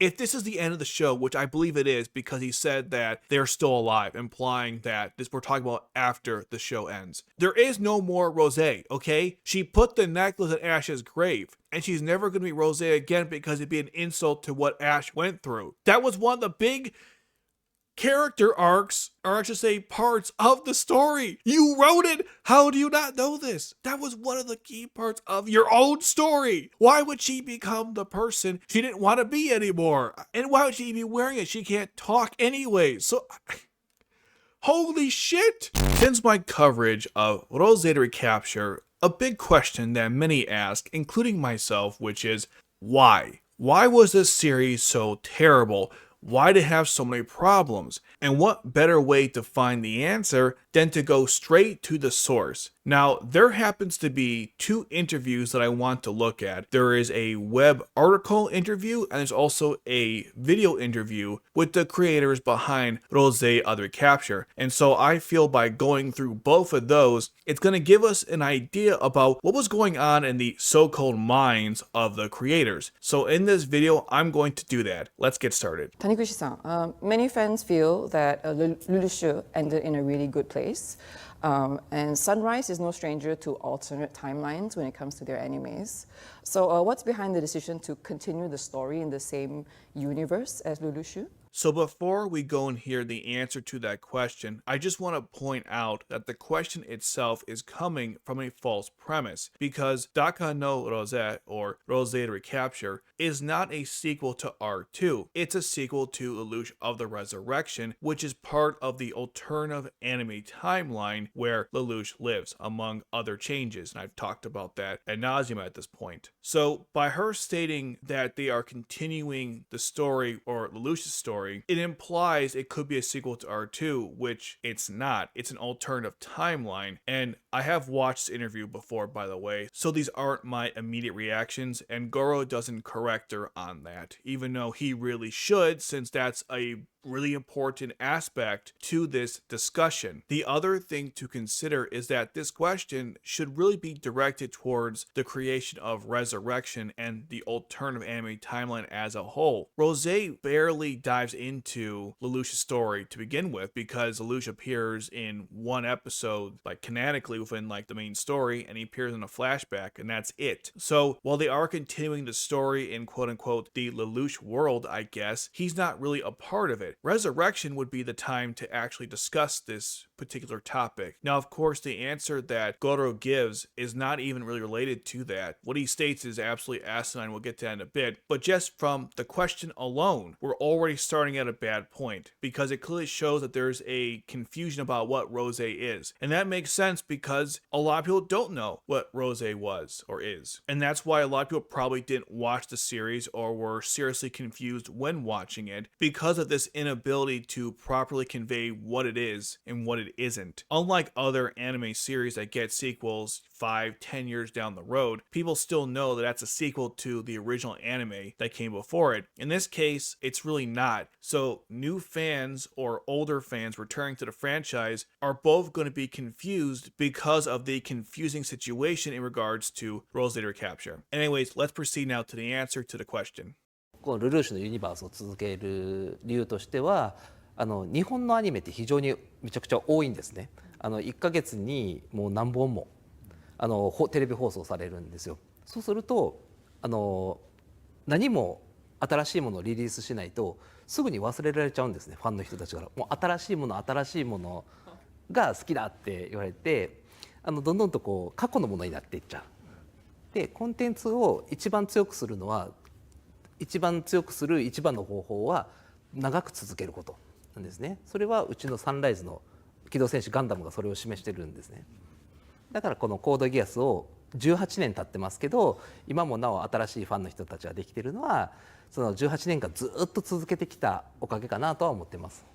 if this is the end of the show, which I believe it is because he said that they're still alive, implying that this we're talking about after the show ends. There is no more Roze, okay? She put the necklace in Ash's grave, and she's never going to be Roze again because it'd be an insult to what Ash went through. That was one of the big character arcs, or I should say parts of the story. You wrote it. How do you not know this? That was one of the key parts of your own story. Why would she become the person she didn't want to be anymore? And why would she be wearing it? She can't talk anyway. So, holy shit. Since my coverage of Roze Recapture, a big question that many ask, including myself, which is why? Why was this series so terrible? Why did it have so many problems? And what better way to find the answer than to go straight to the source? Now, there happens to be 2 interviews that I want to look at. There is a web article interview, and there's also a video interview with the creators behind Roze Recapture. And so I feel by going through both of those, it's going to give us an idea about what was going on in the so-called minds of the creators. So in this video, I'm going to do that. Let's get started. Taniguchi-san, many fans feel that Lulu ended in a really good place. And Sunrise is no stranger to alternate timelines when it comes to their animes. So what's behind the decision to continue the story in the same universe as Lulushu? So before we go and hear the answer to that question, I just want to point out that the question itself is coming from a false premise, because Daka no Roze, or Roze Recapture, is not a sequel to R2. It's a sequel to Lelouch of the Resurrection, which is part of the alternative anime timeline where Lelouch lives, among other changes, and I've talked about that ad nauseum at this point. So by her stating that they are continuing the story, or Lelouch's story, it implies it could be a sequel to R2, which it's not. It's an alternative timeline, and I have watched this interview before, by the way, so these aren't my immediate reactions, and Goro doesn't correct her on that, even though he really should, since that's a really important aspect to this discussion. The other thing to consider is that this question should really be directed towards the creation of Resurrection and the alternative anime timeline as a whole. Roze barely dives into Lelouch's story to begin with, because Lelouch appears in one episode, like canonically within like the main story, and he appears in a flashback, and that's it. So while they are continuing the story in quote unquote the Lelouch world, I guess, he's not really a part of it. Resurrection would be the time to actually discuss this particular topic. Now, of course, the answer that Goro gives is not even really related to that. What he states is absolutely asinine. We'll get to that in a bit. But just from the question alone, we're already starting at a bad point, because it clearly shows that there's a confusion about what Roze is. And that makes sense because a lot of people don't know what Roze was or is. And that's why a lot of people probably didn't watch the series or were seriously confused when watching it, because of this inability to properly convey what it is and what it isn't. Unlike other anime series that get sequels 5-10 years down the road, people still know that that's a sequel to the original anime that came before it. In this case, it's really not. So new fans or older fans returning to the franchise are both going to be confused because of the confusing situation in regards to Roze Recapture. Anyways, let's proceed now to the answer to the question. このルルーシュのユニバースを続ける理由としては日本のアニメって非常にめちゃくちゃ多いんですね。1ヶ月にもう何本もテレビ放送されるんですよ。そうすると何も新しいものをリリースしないとすぐに忘れられちゃうんですね、ファンの人たちから。もう新しいものが好きだって言われてどんどんとこう過去のものになっていっちゃう。でコンテンツを一番強くする一番の方法は長く続けることなんですね。それはうちのサンライズの機動戦士ガンダムがそれを示してるんですね。だからこのコードギアスを18年経ってますけど、今もなお新しいファンの人たちができているのはその18年間ずっと続けてきたおかげかなとは思ってます。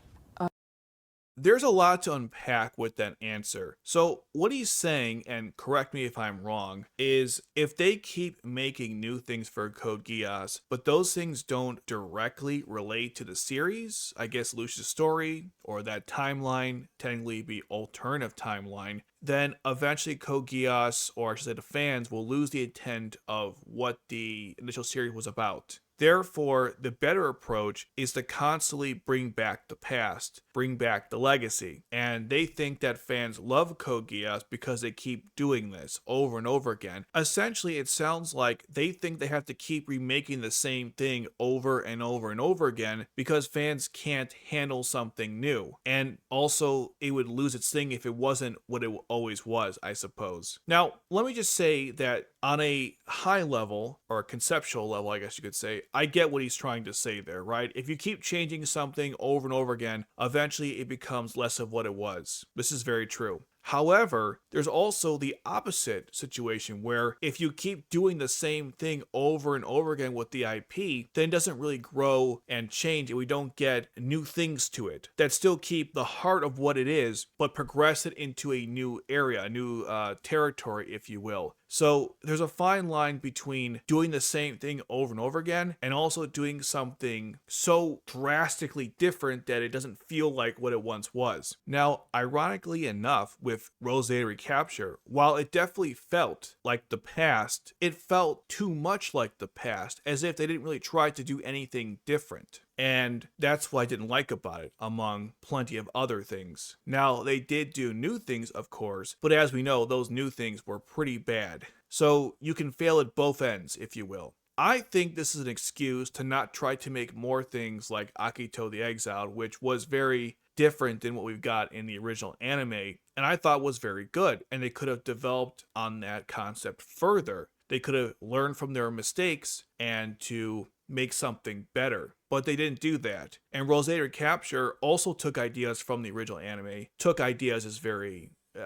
There's a lot to unpack with that answer. So what he's saying, and correct me if I'm wrong, is if they keep making new things for Code Geass, but those things don't directly relate to the series, I guess Lucia's story, or that timeline, technically be alternative timeline, then eventually Code Geass, or I should say the fans, will lose the intent of what the initial series was about. Therefore, the better approach is to constantly bring back the past, bring back the legacy. And they think that fans love Code Geass because they keep doing this over and over again. Essentially, it sounds like they think they have to keep remaking the same thing over and over and over again because fans can't handle something new. And also, it would lose its thing if it wasn't what it always was, I suppose. Now, let me just say that on a high level, or a conceptual level, I guess you could say, I get what he's trying to say there, right? If you keep changing something over and over again, eventually it becomes less of what it was. This is very true. However, there's also the opposite situation where if you keep doing the same thing over and over again with the IP, then it doesn't really grow and change, and we don't get new things to it that still keep the heart of what it is, but progress it into a new area, a new territory, if you will. So there's a fine line between doing the same thing over and over again and also doing something so drastically different that it doesn't feel like what it once was. Now, ironically enough, with Roze Recapture, while it definitely felt like the past, it felt too much like the past, as if they didn't really try to do anything different. And that's what I didn't like about it, among plenty of other things. Now, they did do new things, of course, but as we know, those new things were pretty bad. So you can fail at both ends, if you will. I think this is an excuse to not try to make more things like Akito the Exiled, which was very different than what we've got in the original anime, and I thought was very good, and they could have developed on that concept further. They could have learned from their mistakes and to make something better, but they didn't do that. And Roze Recapture also took ideas from the original anime. Took ideas is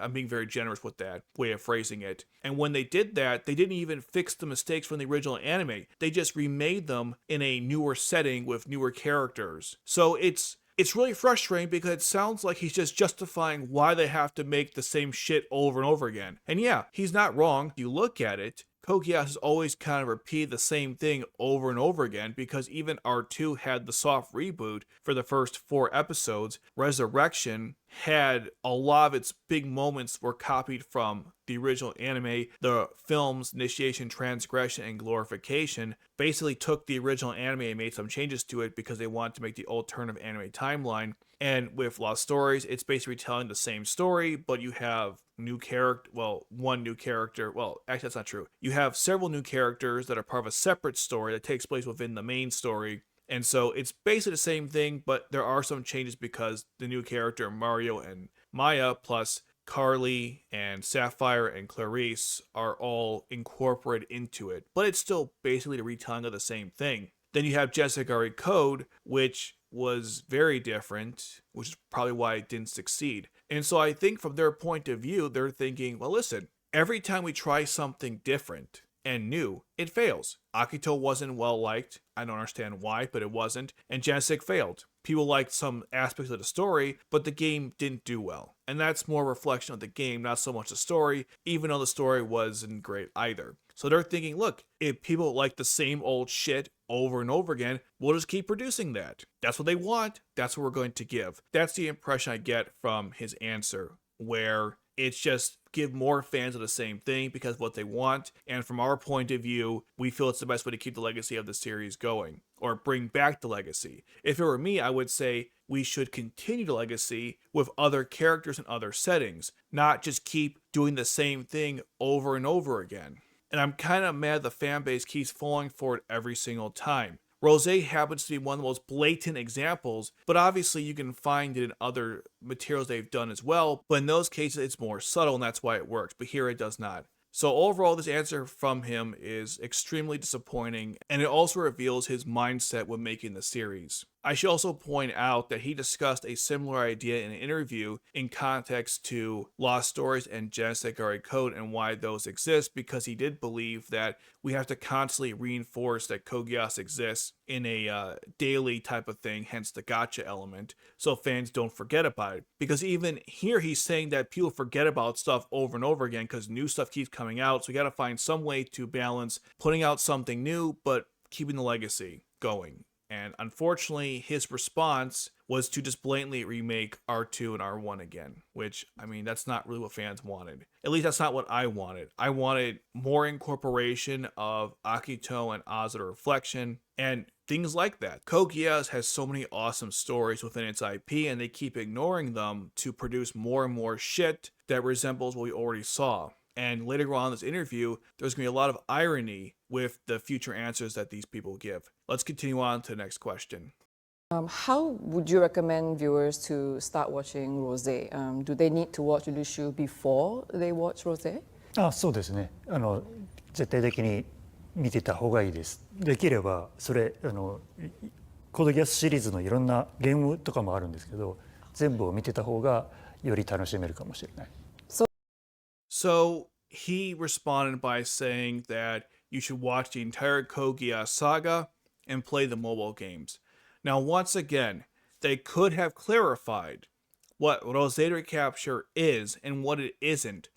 I'm being very generous with that way of phrasing it. And when they did that, they didn't even fix the mistakes from the original anime. They just remade them in a newer setting with newer characters. So it's really frustrating because it sounds like he's just justifying why they have to make the same shit over and over again. And yeah, he's not wrong. If you look at it, Code Geass has always kind of repeated the same thing over and over again because even R2 had the soft reboot for the first 4 episodes. Resurrection had a lot of its big moments were copied from the original anime. The films Initiation, Transgression, and Glorification basically took the original anime and made some changes to it because they wanted to make the alternative anime timeline. And with Lost Stories, it's basically telling the same story, but you have one new character. Well, actually, that's not true. You have several new characters that are part of a separate story that takes place within the main story. And so it's basically the same thing, but there are some changes because the new character, Mario and Maya, plus Carly and Sapphire and Clarice are all incorporated into it. But it's still basically the retelling of the same thing. Then you have Jessicari Code, which was very different, which is probably why it didn't succeed. And so I think from their point of view, they're thinking, well, listen, every time we try something different and new, it fails. Akito wasn't well liked. I don't understand why, but it wasn't. And Genesis failed. People liked some aspects of the story, but the game didn't do well. And that's more a reflection of the game, not so much the story, even though the story wasn't great either. So they're thinking, look, if people like the same old shit over and over again, we'll just keep producing that. That's what they want. That's what we're going to give. That's the impression I get from his answer, where it's just give more fans of the same thing because of what they want. And from our point of view, we feel it's the best way to keep the legacy of the series going or bring back the legacy. If it were me, I would say we should continue the legacy with other characters and other settings, not just keep doing the same thing over and over again. And I'm kind of mad the fan base keeps falling for it every single time. Roze happens to be one of the most blatant examples, but obviously you can find it in other materials they've done as well, but in those cases it's more subtle and that's why it works, but here it does not. So overall, this answer from him is extremely disappointing, and it also reveals his mindset when making the series. I should also point out that he discussed a similar idea in an interview in context to Lost Stories and Jessicari Code and why those exist, because he did believe that we have to constantly reinforce that Code Geass exists in a daily type of thing, hence the gotcha element, so fans don't forget about it. Because even here he's saying that people forget about stuff over and over again because new stuff keeps coming out, so we got to find some way to balance putting out something new but keeping the legacy going. And unfortunately, his response was to just blatantly remake R2 and R1 again, which, I mean, that's not really what fans wanted. At least that's not what I wanted. I wanted more incorporation of Akito and Oz the Reflection, and things like that. Code Geass has so many awesome stories within its IP, and they keep ignoring them to produce more and more shit that resembles what we already saw. And later on in this interview, there's going to be a lot of irony with the future answers that these people give. Let's continue on to the next question. How would you recommend viewers to start watching Roze? Do they need to watch Lulushu before they watch Roze? そうですね。絶対的に見てた方がいいです。できればそれコードギアスシリーズのいろんなゲームとかもあるんですけど、全部を見てた方がより楽しめるかもしれない。So he responded by saying that you should watch the entire Code Geass saga and play the mobile games. Now, once again, they could have clarified what Roze Recapture is and what it isn't,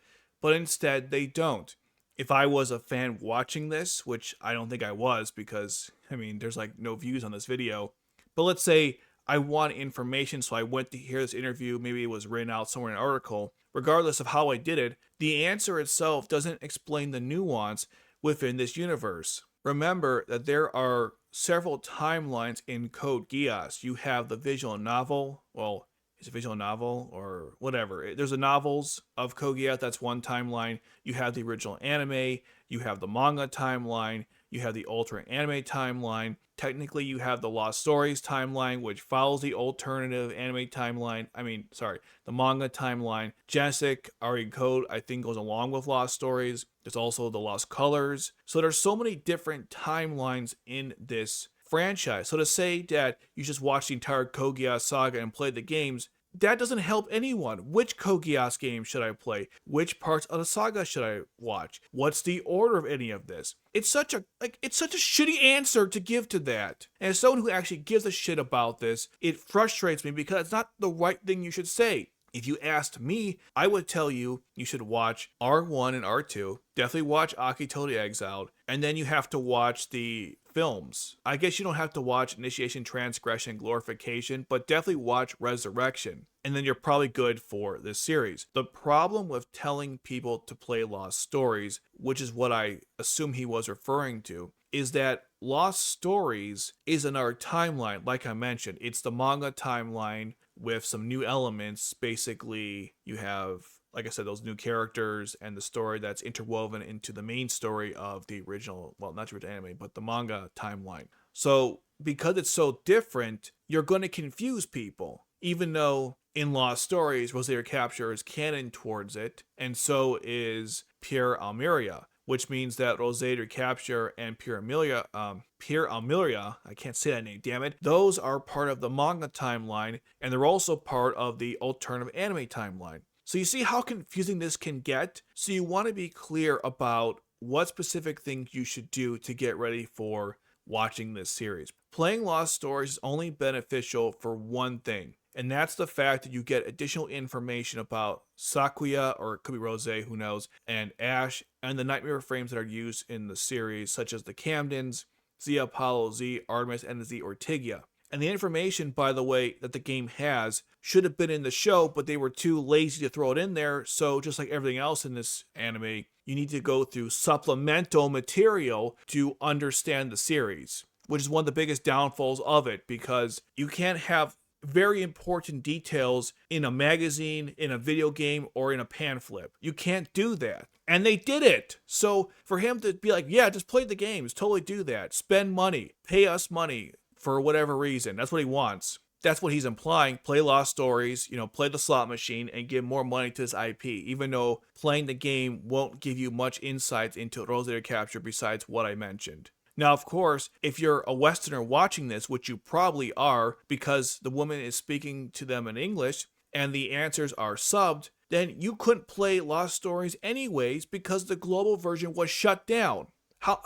but instead they don't. If I was a fan watching this, which I don't think I was because, I mean, there's like no views on this video, but let's say I want information, so I went to hear this interview, maybe it was written out somewhere in an article. Regardless of how I did it, the answer itself doesn't explain the nuance within this universe. Remember that there are several timelines in Code Geass. You have the visual novel, well, it's a visual novel or whatever. There's the novels of Code Geass, that's one timeline. You have the original anime, you have the manga timeline, you have the alternate anime timeline. Technically, you have the Lost Stories timeline, which follows the alternative anime timeline. The manga timeline. Genesis Ari Code, I think, goes along with Lost Stories. There's also the Lost Colors. So there's so many different timelines in this franchise. So to say that you just watch the entire Code Geass saga and play the games, that doesn't help anyone. Which Code Geass game should I play? Which parts of the saga should I watch? What's the order of any of this? It's such a shitty answer to give to that. And as someone who actually gives a shit about this, it frustrates me because it's not the right thing you should say. If you asked me, I would tell you you should watch R1 and R2, definitely watch Akito the Exiled, and then you have to watch the films. I guess you don't have to watch Initiation, Transgression, Glorification, but definitely watch Resurrection, and then you're probably good for this series. The problem with telling people to play Lost Stories, which is what I assume he was referring to, is that Lost Stories is another timeline. Like I mentioned, it's the manga timeline with some new elements. Basically, you have, like I said, those new characters and the story that's interwoven into the main story of the original, well, not the original anime, but the manga timeline. So because it's so different, you're going to confuse people, even though in Lost Stories, Roze Recapture is canon towards it, and so is Pure Almeria, which means that Roze Recapture and Pure Almeria, I can't say that name, damn it, those are part of the manga timeline, and they're also part of the alternative anime timeline. So you see how confusing this can get? So you want to be clear about what specific things you should do to get ready for watching this series. Playing Lost Stories is only beneficial for one thing, and that's the fact that you get additional information about Sakuya, or it could be Roze, who knows, and Ash, and the nightmare frames that are used in the series, such as the Camdens, Z Apollo, Z Artemis, and Z Ortigia. And the information, by the way, that the game has should have been in the show, but they were too lazy to throw it in there, so just like everything else in this anime, you need to go through supplemental material to understand the series, which is one of the biggest downfalls of it, because you can't have very important details in a magazine, in a video game, or in a pamphlet. You can't do that. And they did it. So for him to be like, yeah, just play the games, totally do that. Spend money, pay us money for whatever reason. That's what he wants. That's what he's implying. Play Lost Stories, play the slot machine and give more money to this IP, even though playing the game won't give you much insights into Roze Recapture besides what I mentioned. Now, of course, if you're a Westerner watching this, which you probably are because the woman is speaking to them in English and the answers are subbed, then you couldn't play Lost Stories anyways because the global version was shut down.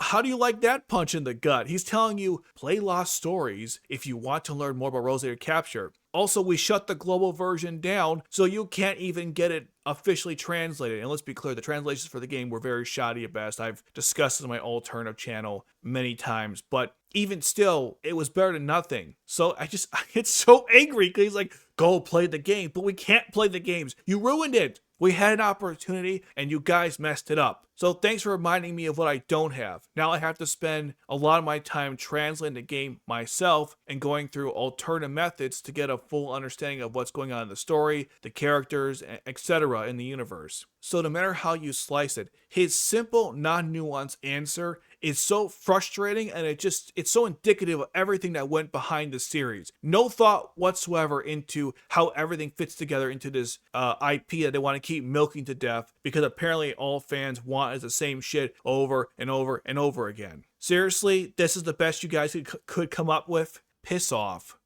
How do you like that punch in the gut? He's telling you, play Lost Stories if you want to learn more about Roze Recapture. Also, we shut the global version down, so you can't even get it officially translated. And let's be clear, the translations for the game were very shoddy at best. I've discussed it on my alternative channel many times, but even still, it was better than nothing. So I get so angry because he's like, go play the game, but we can't play the games. You ruined it. We had an opportunity and you guys messed it up. So thanks for reminding me of what I don't have. Now I have to spend a lot of my time translating the game myself and going through alternative methods to get a full understanding of what's going on in the story, the characters, etc. in the universe. So no matter how you slice it, his simple, non-nuanced answer is so frustrating, and it's so indicative of everything that went behind the series. No thought whatsoever into how everything fits together into this IP that they want to keep milking to death, because apparently all fans want is the same shit over and over and over again. Seriously, this is the best you guys could come up with? Piss off.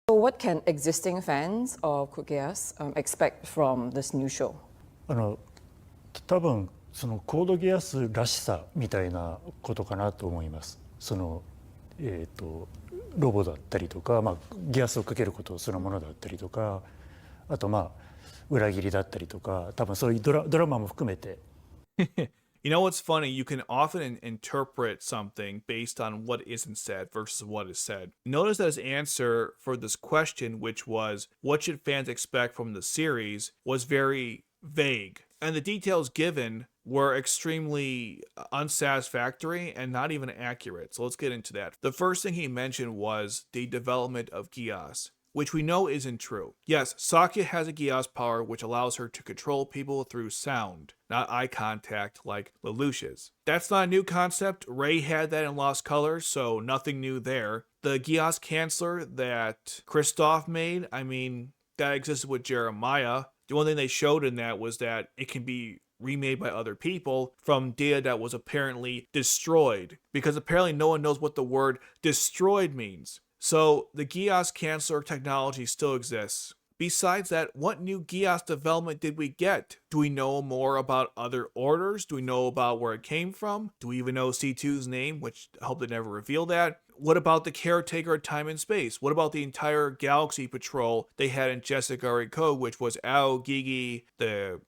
So what can existing fans of Code Geass expect from this new show? 多分そのコードギアスらしさみたいなことかなと思います。そのロボだったりとか、ギアスをかけることそのものだったりとか、あと裏切りだったりとか、多分そういうドラマも含めて。You know what's funny? You can often interpret something based on what isn't said versus what is said. Notice that his answer for this question, which was, what should fans expect from the series, was very vague. And the details given were extremely unsatisfactory and not even accurate. So let's get into that. The first thing he mentioned was the development of Geass, which we know isn't true. Yes, Sakya has a Geass power which allows her to control people through sound, not eye contact like Lelouch's. That's not a new concept. Ray had that in Lost Colors, so nothing new there. The Geass Canceller that Christoph made, I mean, that existed with Jeremiah. The one thing they showed in that was that it can be remade by other people from data that was apparently destroyed, because apparently no one knows what the word destroyed means. So the Geass Canceller technology still exists. Besides that, what new Geass development did we get? Do we know more about other orders? Do we know about where it came from? Do we even know C2's name, which I hope they never reveal that? What about the caretaker of time and space? What about the entire galaxy patrol they had in Jessica Code, which was Ao, Gigi, the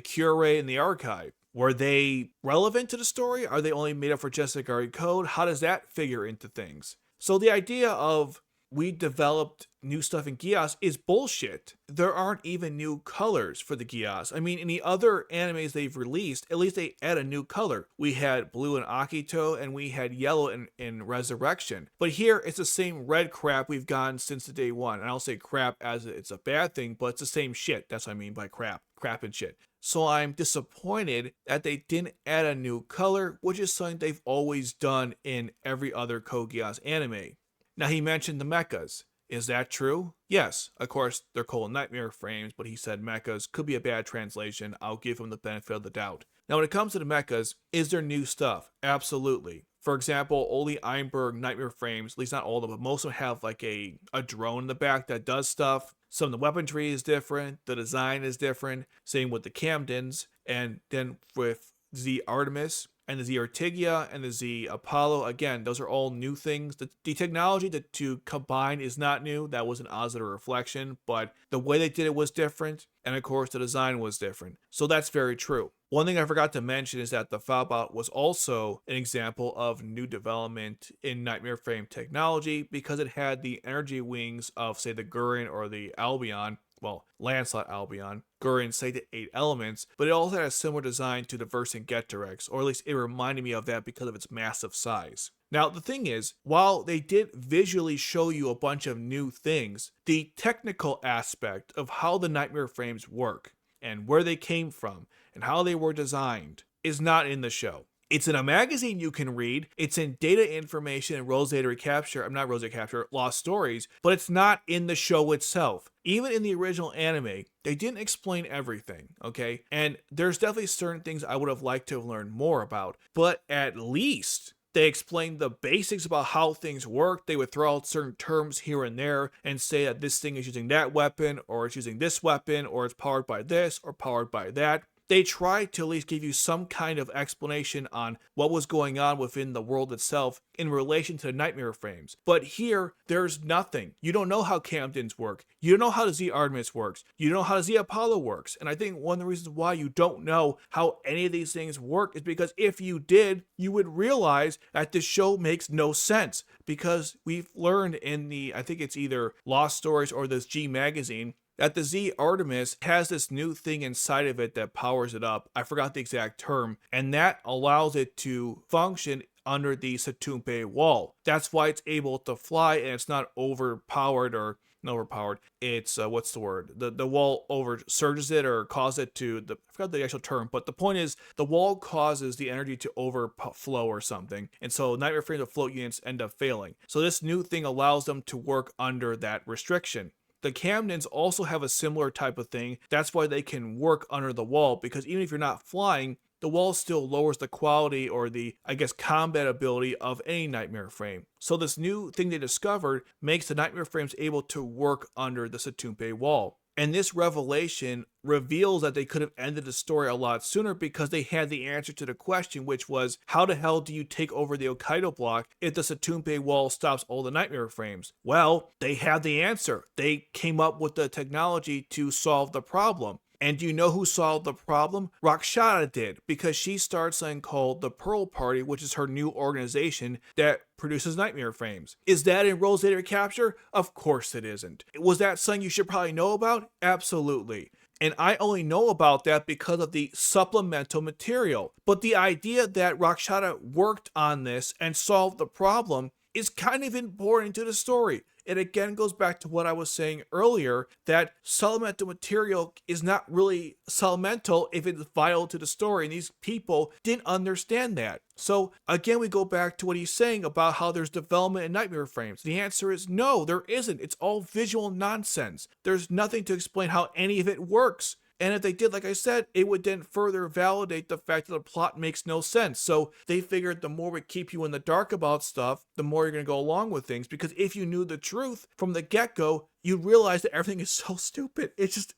Cure, and the Archive? Were they relevant to the story? Are they only made up for Jessica Code? How does that figure into things? So the idea of we developed new stuff in Geass is bullshit. There aren't even new colors for the Geass. I mean, in the other animes they've released, at least they add a new color. We had blue in Akito, and we had yellow in Resurrection. But here, it's the same red crap we've gotten since the day one. And I'll say crap as it's a bad thing, but it's the same shit. That's what I mean by crap and shit. So I'm disappointed that they didn't add a new color, which is something they've always done in every other Code Geass anime. Now, he mentioned the mechas. Is that true? Yes, of course, they're called nightmare frames, but he said mechas could be a bad translation. I'll give him the benefit of the doubt. Now, when it comes to the mechas, is there new stuff? Absolutely. For example, Oli Einberg nightmare frames, at least not all of them, but most of them have like a drone in the back that does stuff. Some of the weaponry is different. The design is different. Same with the Camdens. And then with the Artemis and the Z Artigia and the Z Apollo, again, those are all new things. The technology to combine is not new. That was an Ozita reflection, but the way they did it was different, and of course the design was different. So that's very true. One thing I forgot to mention is that the Falbot was also an example of new development in Nightmare Frame technology, because it had the energy wings of, say, the Gurren or the Albion. Well, Lancelot Albion, Gurren say the 8 elements, but it also had a similar design to the Vercingetorix, or at least it reminded me of that because of its massive size. Now, the thing is, while they did visually show you a bunch of new things, the technical aspect of how the Nightmare Frames work, and where they came from, and how they were designed, is not in the show. It's in a magazine you can read, it's in data information in Recapture, Lost Stories, but it's not in the show itself. Even in the original anime, they didn't explain everything, okay? And there's definitely certain things I would have liked to have learned more about, but at least they explained the basics about how things work. They would throw out certain terms here and there and say that this thing is using that weapon, or it's using this weapon, or it's powered by this, or powered by that. They tried to at least give you some kind of explanation on what was going on within the world itself in relation to the Nightmare Frames. But here, there's nothing. You don't know how Camdens work. You don't know how the Z Artemis works. You don't know how the Z Apollo works. And I think one of the reasons why you don't know how any of these things work is because if you did, you would realize that this show makes no sense. Because we've learned in the, I think it's either Lost Stories or this G magazine, that the Z Artemis has this new thing inside of it that powers it up. I forgot the exact term, and that allows it to function under the Satumpe wall. That's why it's able to fly and it's not overpowered or not overpowered. It's what's the word? The wall oversurges it or causes it to I forgot the actual term, but the point is the wall causes the energy to overflow or something, and so Nightmare Frames of float units end up failing. So this new thing allows them to work under that restriction. The Camdens also have a similar type of thing. That's why they can work under the wall, because even if you're not flying, the wall still lowers the quality or the, I guess, combat ability of any Nightmare Frame. So this new thing they discovered makes the Nightmare Frames able to work under the Satumpe wall. And this revelation reveals that they could have ended the story a lot sooner because they had the answer to the question, which was, how the hell do you take over the Hokkaido block if the Satumpe wall stops all the Nightmare Frames? Well, they had the answer. They came up with the technology to solve the problem. And do you know who solved the problem? Rakshata did, because she started something called the Pearl Party, which is her new organization that produces Nightmare Frames. Is that in Roze Recapture? Of course it isn't. Was that something you should probably know about? Absolutely. And I only know about that because of the supplemental material. But the idea that Rakshata worked on this and solved the problem is kind of important to the story. It again goes back to what I was saying earlier, that supplemental material is not really supplemental if it's vital to the story, and these people didn't understand that. So again, we go back to what he's saying about how there's development in Nightmare Frames. The answer is no, there isn't. It's all visual nonsense. There's nothing to explain how any of it works. And if they did, like I said, it would then further validate the fact that the plot makes no sense. So they figured the more we keep you in the dark about stuff, the more you're going to go along with things. Because if you knew the truth from the get-go, you'd realize that everything is so stupid. It's just,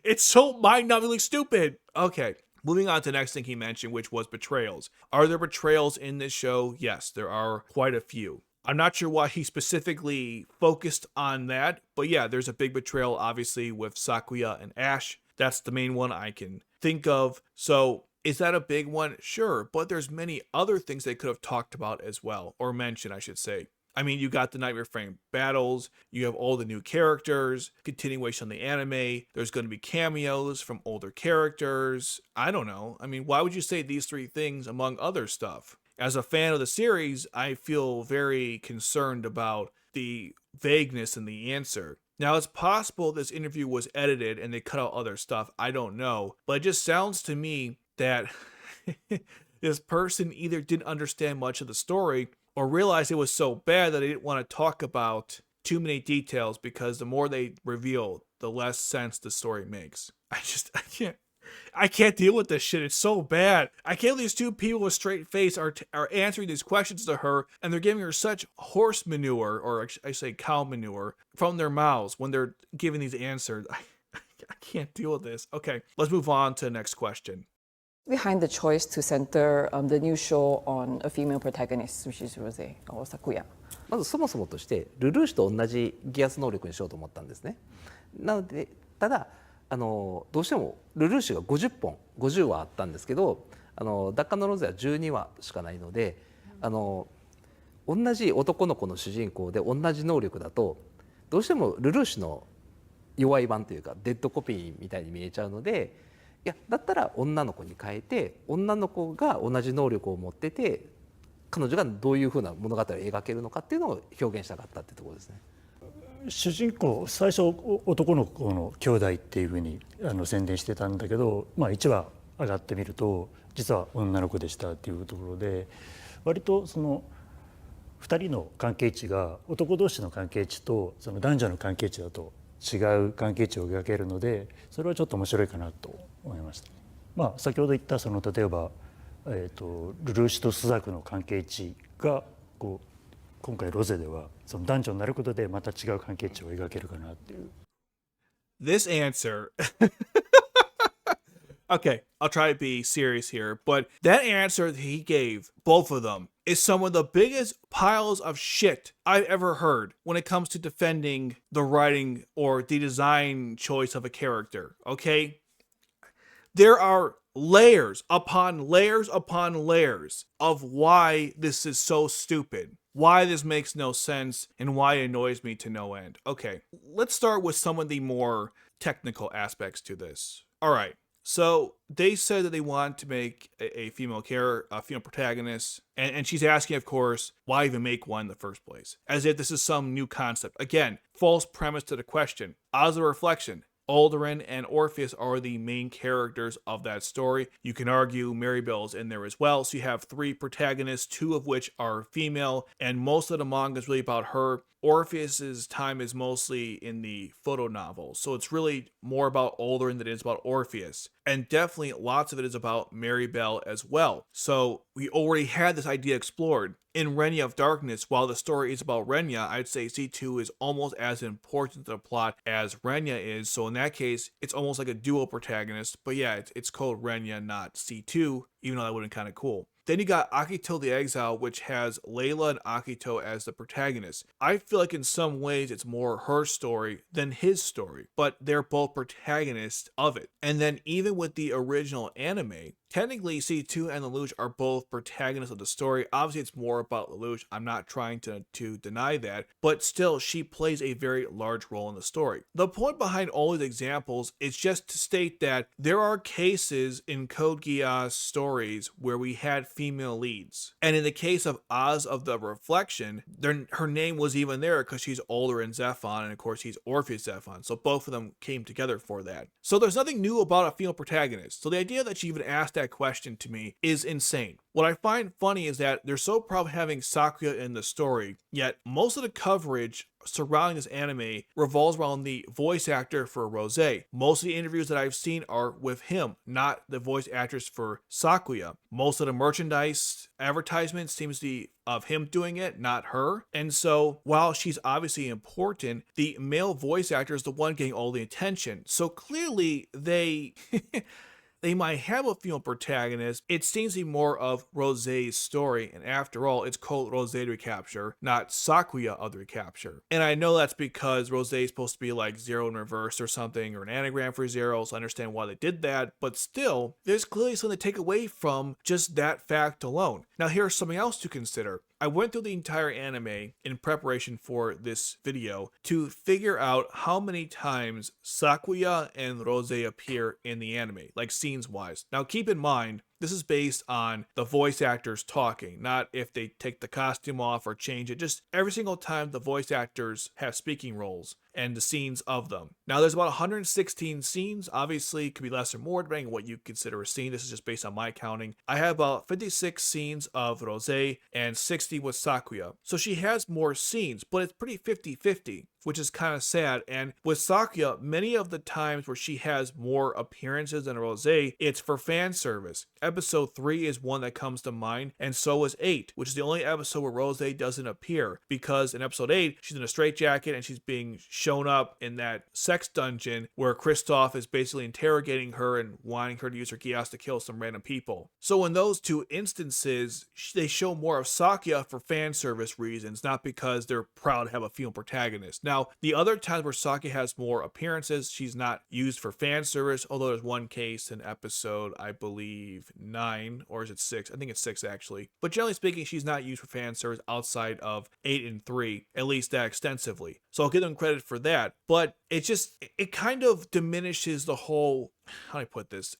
it's so mind-numbingly stupid. Okay. Moving on to the next thing he mentioned, which was betrayals. Are there betrayals in this show? Yes, there are quite a few. I'm not sure why he specifically focused on that, but yeah, there's a big betrayal, obviously, with Sakuya and Ash. That's the main one I can think of. So is that a big one? Sure, but there's many other things they could have talked about as well, or mentioned, I should say. I mean, you got the Nightmare Frame battles, you have all the new characters, continuation on the anime, there's going to be cameos from older characters. I don't know. I mean, why would you say these three things among other stuff? As a fan of the series, I feel very concerned about the vagueness in the answer. Now, it's possible this interview was edited and they cut out other stuff. I don't know. But it just sounds to me that this person either didn't understand much of the story or realized it was so bad that they didn't want to talk about too many details, because the more they reveal, the less sense the story makes. I can't deal with this shit. It's so bad. I can't believe these two people with straight face are answering these questions to her, and they're giving her such horse manure, or I say cow manure, from their mouths when they're giving these answers. I can't deal with this. Okay, let's move on to the next question. Behind the choice to center the new show on a female protagonist, which is Roze or Sakuya. まずそもそもとしてルルーシュと同じギアス能力にしようと思ったんですね。なのでただどうしてもルルーシュが50話あったんですけど、奪還のロゼは12話しかないので、同じ男の子の主人公で同じ能力だとどうしてもルルーシュの弱い版というかデッドコピーみたいに見えちゃうので、いやだったら女の子に変えて、女の子が同じ能力を持ってて彼女がどういうふうな物語を描けるのかっていうのを表現したかったってところですね。主人公最初男の子の兄弟っていうふうに宣伝してたんだけど、1話上がってみると実は女の子でしたっていうところで、割とその2人の関係値が男同士の関係値とその男女の関係値だと違う関係値を描けるので、それはちょっと面白いかなと思いました。先ほど言ったその例えば、ルルーシュとスザクの関係値が今回ロゼではその男女になることでまた違う関係値を描けるかなっていう。This answer okay, I'll try to be serious here, but that answer that he gave, both of them, is some of the biggest piles of shit I've ever heard when it comes to defending the writing or the design choice of a character, okay? There are layers upon layers upon layers of why this is so stupid, why this makes no sense, and why it annoys me to no end. Okay, let's start with some of the more technical aspects to this. All right. So they said that they want to make a female character, a female protagonist, and she's asking, of course, why even make one in the first place? As if this is some new concept. Again, false premise to the question. As a reflection, Alderaan and Orpheus are the main characters of that story. You can argue Maribel is in there as well. So you have 3 protagonists, 2 of which are female, and most of the manga is really about her. Orpheus's time is mostly in the photo novels, so it's really more about Alderaan than it is about Orpheus. And definitely lots of it is about Maribel as well. So we already had this idea explored. In Renya of Darkness, while the story is about Renya, I'd say C2 is almost as important to the plot as Renya is. So in that case, it's almost like a dual protagonist. But yeah, it's called Renya, not C2, even though that would have been kind of cool. Then you got Akito the Exile, which has Layla and Akito as the protagonists. I feel like in some ways it's more her story than his story, but they're both protagonists of it. And then even with the original anime, technically C2 and Lelouch are both protagonists of the story. Obviously it's more about Lelouch. I'm not trying to deny that, but still she plays a very large role in the story. The point behind all these examples is just to state that there are cases in Code Geass stories where we had female leads. And in the case of Oz of the Reflection, her name was even there because she's Alderaan Zephon, and of course he's Orpheus Zephon. So both of them came together for that. So there's nothing new about a female protagonist. So the idea that she even asked that question to me is insane. What I find funny is that they're so proud of having Sakuya in the story, yet most of the coverage surrounding this anime revolves around the voice actor for Roze. Most of the interviews that I've seen are with him, not the voice actress for Sakuya. Most of the merchandise advertisements seems to be of him doing it, not her. And so while she's obviously important, the male voice actor is the one getting all the attention. So clearly they they might have a female protagonist. It seems to be more of Rose's story, and after all, it's called Roze the Recapture, not Sakuya of the Recapture. And I know that's because Roze is supposed to be like zero in reverse or something, or an anagram for zero, so I understand why they did that, but still, there's clearly something to take away from just that fact alone. Now here's something else to consider. I went through the entire anime in preparation for this video to figure out how many times Sakuya and Roze appear in the anime, like scenes wise. Now keep in mind, this is based on the voice actors talking, not if they take the costume off or change it. Just every single time the voice actors have speaking roles and the scenes of them. Now there's about 116 scenes. Obviously it could be less or more depending on what you consider a scene. This is just based on my counting. I have about 56 scenes of Roze and 60 with Sakuya. So she has more scenes, but it's pretty 50-50. Which is kind of sad. And with Sakuya, many of the times where she has more appearances than Roze, it's for fan service. Episode 3 is one that comes to mind, and so is 8, which is the only episode where Roze doesn't appear, because in episode 8, she's in a straitjacket and she's being shown up in that sex dungeon where Kristoff is basically interrogating her and wanting her to use her Geass to kill some random people. So in those 2 instances, they show more of Sakuya for fan service reasons, not because they're proud to have a female protagonist. Now, the other times where Sakuya has more appearances, she's not used for fan service, although there's one case in episode, I believe, 9, or is it 6? I think it's 6 actually. But generally speaking, she's not used for fan service outside of 8 and 3, at least that extensively. So I'll give them credit for that. But it kind of diminishes the whole, how do I put this?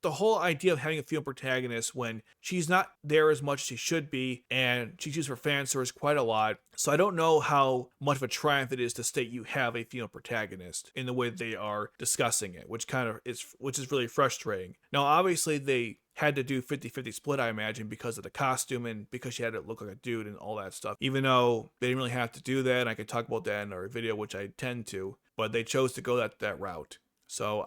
The whole idea of having a female protagonist when she's not there as much as she should be, and she's used for fan service quite a lot. So I don't know how much of a triumph it is to state you have a female protagonist in the way that they are discussing it, which is really frustrating. Now, obviously, they had to do 50-50 split, I imagine, because of the costume and because she had to look like a dude and all that stuff. Even though they didn't really have to do that, and I could talk about that in our video, which I tend to, but they chose to go that route. So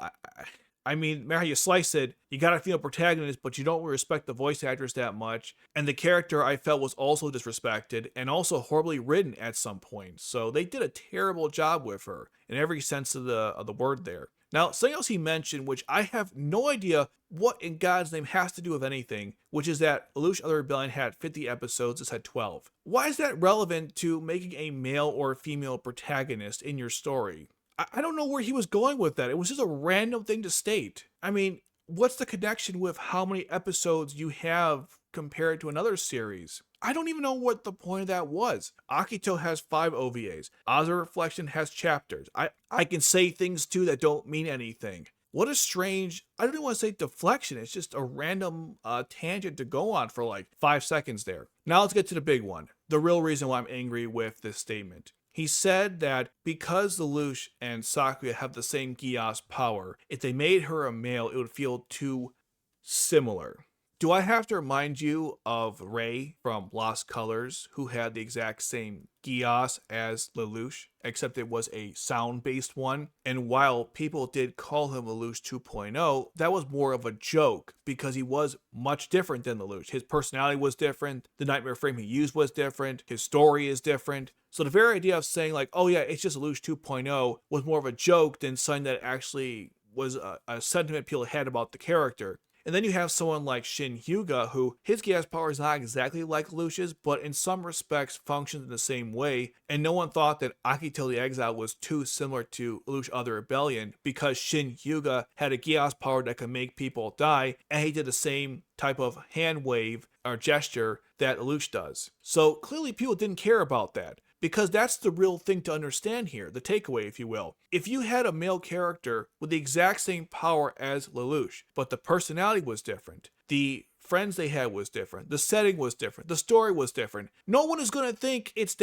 I mean, no matter how you slice it, you got a female protagonist, but you don't really respect the voice actress that much. And the character, I felt, was also disrespected and also horribly written at some point. So they did a terrible job with her in every sense of the word there. Now, something else he mentioned, which I have no idea what in God's name has to do with anything, which is that Lelouch of the Rebellion had 50 episodes, this had 12. Why is that relevant to making a male or female protagonist in your story? I don't know where he was going with that. It was just a random thing to state. I mean, what's the connection with how many episodes you have compared to another series? I don't even know what the point of that was. Akito has 5 OVAs. Ozra Reflection has chapters. I can say things too that don't mean anything. What a strange, I don't even want to say deflection. It's just a random tangent to go on for like 5 seconds there. Now let's get to the big one. The real reason why I'm angry with this statement. He said that because Lelouch and Sakuya have the same Geass power, if they made her a male, it would feel too similar. Do I have to remind you of Rei from Lost Colors, who had the exact same Geass as Lelouch, except it was a sound-based one? And while people did call him Lelouch 2.0, that was more of a joke because he was much different than Lelouch. His personality was different, the nightmare frame he used was different, his story is different. So the very idea of saying like, oh yeah, it's just Lelouch 2.0 was more of a joke than something that actually was a sentiment people had about the character. And then you have someone like Shin Hyuga, who his gas power is not exactly like Lelouch's, but in some respects functions in the same way. And no one thought that Akito the Exile was too similar to Lelouch Other Rebellion because Shin Hyuga had a gas power that could make people die, and he did the same type of hand wave or gesture that Lelouch does. So clearly people didn't care about that. Because that's the real thing to understand here, the takeaway, if you will. If you had a male character with the exact same power as Lelouch, but the personality was different, the friends they had was different, the setting was different, the story was different, no one is going to think it's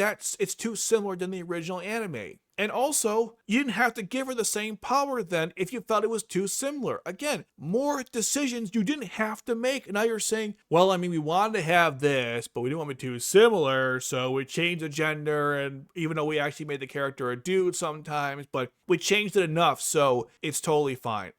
too similar than the original anime. And also, you didn't have to give her the same power then if you felt it was too similar. Again, more decisions you didn't have to make. And now you're saying, well, I mean, we wanted to have this, but we didn't want it too similar, so we changed the gender, and even though we actually made the character a dude sometimes, but we changed it enough, so it's totally fine.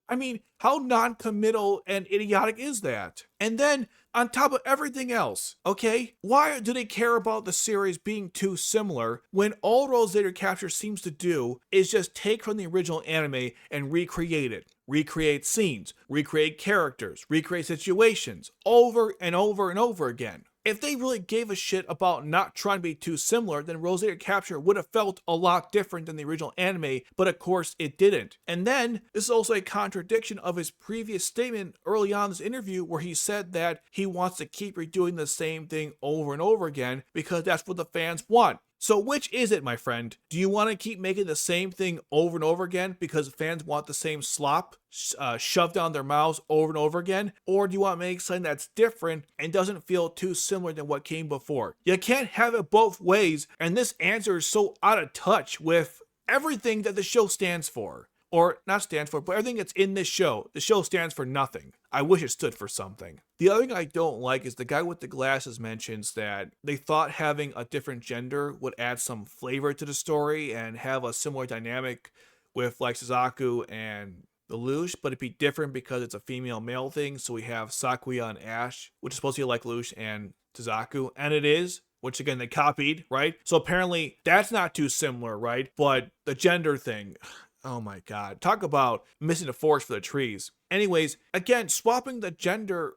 I mean, how non-committal and idiotic is that? And then, on top of everything else, okay, why do they care about the series being too similar when all Roze Recapture seems to do is just take from the original anime and recreate it? Recreate scenes, recreate characters, recreate situations, over and over and over again. If they really gave a shit about not trying to be too similar, then Roze Recapture would have felt a lot different than the original anime, but of course it didn't. And then, this is also a contradiction of his previous statement early on in this interview where he said that he wants to keep redoing the same thing over and over again because that's what the fans want. So which is it, my friend? Do you want to keep making the same thing over and over again because fans want the same slop shoved down their mouths over and over again? Or do you want to make something that's different and doesn't feel too similar than what came before? You can't have it both ways, and this answer is so out of touch with everything that the show stands for. Or not stands for, but everything that's in this show. The show stands for nothing. I wish it stood for something. The other thing I don't like is the guy with the glasses mentions that they thought having a different gender would add some flavor to the story and have a similar dynamic with like Suzaku and Lelouch, but it'd be different because it's a female-male thing. So we have Sakuya and Ash, which is supposed to be like Lelouch and Suzaku, and it is. Which again, they copied, right? So apparently that's not too similar, right? But the gender thing, oh my god. Talk about missing the forest for the trees. Anyways, again, swapping the gender,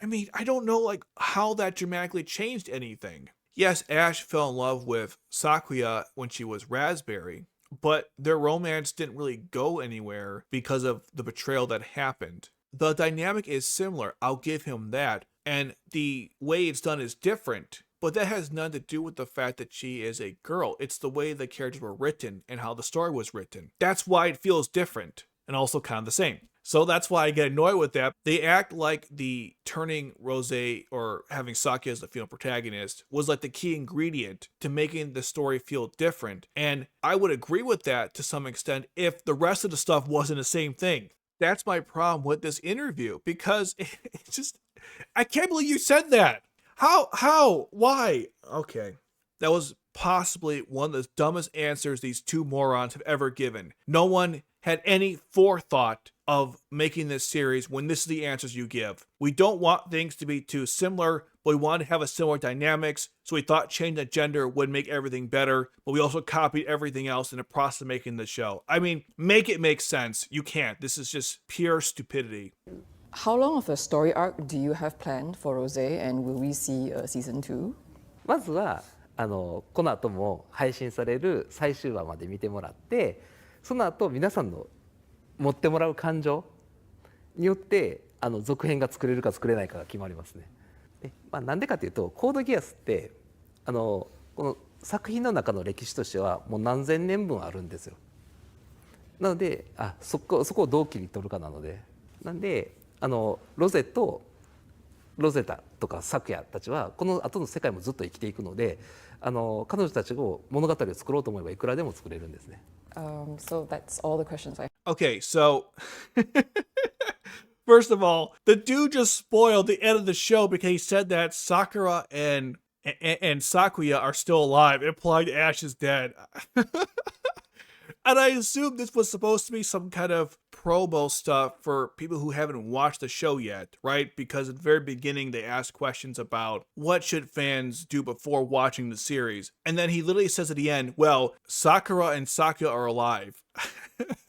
I mean, I don't know like how that dramatically changed anything. Yes, Ash fell in love with Sakuya when she was Raspberry, but their romance didn't really go anywhere because of the betrayal that happened. The dynamic is similar, I'll give him that, and the way it's done is different. But that has nothing to do with the fact that she is a girl. It's the way the characters were written and how the story was written. That's why it feels different and also kind of the same. So that's why I get annoyed with that. They act like the turning Roze or having Sakuya as the female protagonist was like the key ingredient to making the story feel different. And I would agree with that to some extent if the rest of the stuff wasn't the same thing. That's my problem with this interview because it's just, I can't believe you said that. How? Why? Okay. That was possibly one of the dumbest answers these two morons have ever given. No one had any forethought of making this series when this is the answers you give. We don't want things to be too similar, but we want to have a similar dynamics, so we thought changing the gender would make everything better, but we also copied everything else in the process of making the show. I mean, make it make sense. You can't. This is just pure stupidity. How long of a story arc do you have planned for Roze, and will we see season 2? まずはこの後も配信される最終話まで見てもらって、その後皆さんの持ってもらう感情によって続編が作れるか作れないかが決まりますね。で、なんでかというとコードギアスってこの作品の中の歴史としてはもう何千年分あるんですよ。なのでそこをどう切り取るかなので、なんでロゼとロゼタとかサクヤたちはこの後の世界もずっと生きていくので、彼女たちが物語を作ろうと思えばいくらでも作れるんですね。So that's all the questions I Okay, so first of all, the dude just spoiled the end of the show because he said that Sakura and Sakuya are still alive, implying Ash is dead. And I assume this was supposed to be some kind of promo stuff for people who haven't watched the show yet, right? Because at the very beginning, they asked questions about what should fans do before watching the series. And then he literally says at the end, well, Sakura and Sakuya are alive.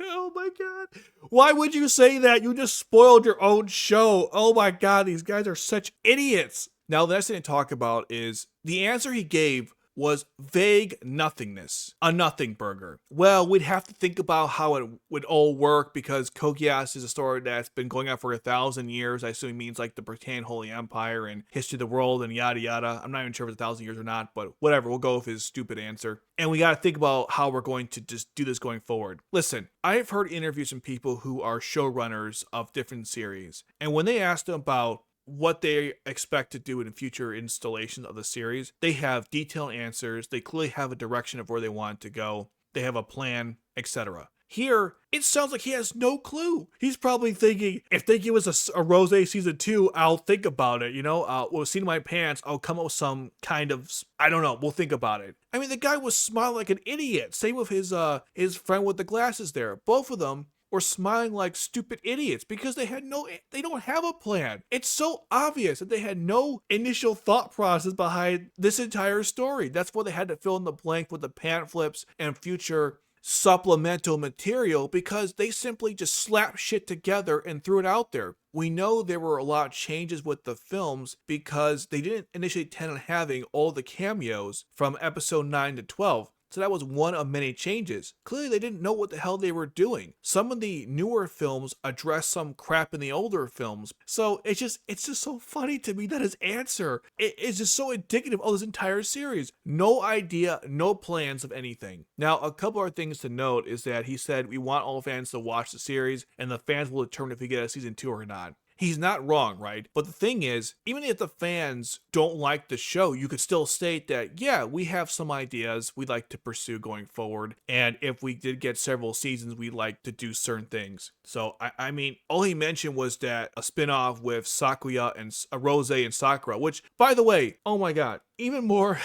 Oh my god. Why would you say that? You just spoiled your own show. Oh my god, these guys are such idiots. Now, the next thing to talk about is the answer he gave was vague nothingness, a nothing burger. Well, we'd have to think about how it would all work because Code Geass is a story that's been going on for 1,000 years. I assume it means like the Britannian Holy Empire and history of the world and yada yada. I'm not even sure if it's 1,000 years or not, but whatever, we'll go with his stupid answer. And we got to think about how we're going to just do this going forward. Listen, I've heard interviews from people who are showrunners of different series, and when they asked them about what they expect to do in future installations of the series, they have detailed answers. They clearly have a direction of where they want it to go. They have a plan, etc. Here, it sounds like he has no clue. He's probably thinking, if they give us a Roze season 2, I'll think about it, you know? We'll see in my pants, I'll come up with some kind of, I don't know, we'll think about it. I mean, the guy was smiling like an idiot. Same with his friend with the glasses there. Both of them were smiling like stupid idiots because they don't have a plan. It's so obvious that they had no initial thought process behind this entire story. That's why they had to fill in the blank with the pamphlets and future supplemental material, because they simply just slapped shit together and threw it out there. We know there were a lot of changes with the films because they didn't initially intend on having all the cameos from episode 9 to 12. So that was one of many changes. Clearly they didn't know what the hell they were doing. Some of the newer films address some crap in the older films. So it's just so funny to me that his answer is just so indicative of this entire series. No idea, no plans of anything. Now, a couple other things to note is that he said we want all fans to watch the series and the fans will determine if we get a season 2 or not. He's not wrong, right? But the thing is, even if the fans don't like the show, you could still state that, yeah, we have some ideas we'd like to pursue going forward. And if we did get several seasons, we'd like to do certain things. So, I mean, all he mentioned was that a spinoff with Sakuya and Roze and Sakura, which, by the way, oh my god, even more...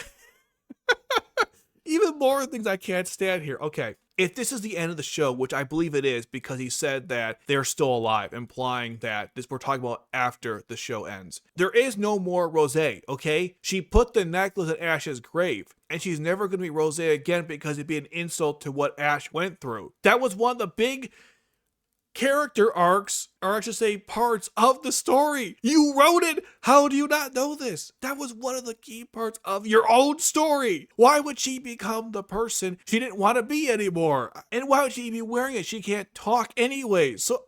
even more things I can't stand here. Okay, if this is the end of the show, which I believe it is because he said that they're still alive, implying that this we're talking about after the show ends. There is no more Roze, okay? She put the necklace at Ash's grave, and she's never going to be Roze again because it'd be an insult to what Ash went through. That was one of the big character arcs, or I should say parts of the story. You wrote it. How do you not know this? That was one of the key parts of your own story. Why would she become the person she didn't want to be anymore? And why would she be wearing it? She can't talk anyway. So,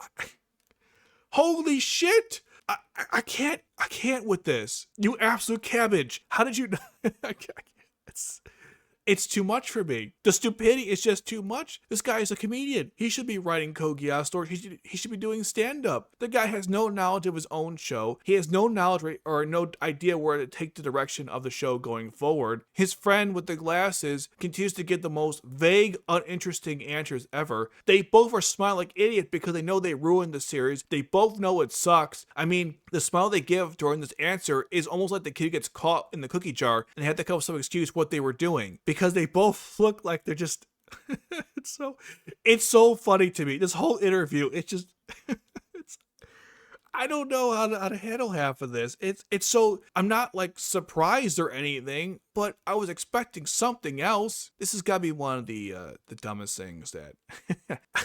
holy shit. I can't with this. You absolute cabbage. How did you... It's too much for me. The stupidity is just too much. This guy is a comedian. He should be writing Code Geass stories. He should be doing stand-up. The guy has no knowledge of his own show. He has no knowledge or no idea where to take the direction of the show going forward. His friend with the glasses continues to get the most vague, uninteresting answers ever. They both are smiling like idiots because they know they ruined the series. They both know it sucks. I mean, the smile they give during this answer is almost like the kid gets caught in the cookie jar and they had to come up with some excuse what they were doing. Because they both look like they're just it's so funny to me. This whole interview, it's just I don't know how to handle half of this. It's so, I'm not like surprised or anything, but I was expecting something else. This has got to be one of the dumbest things that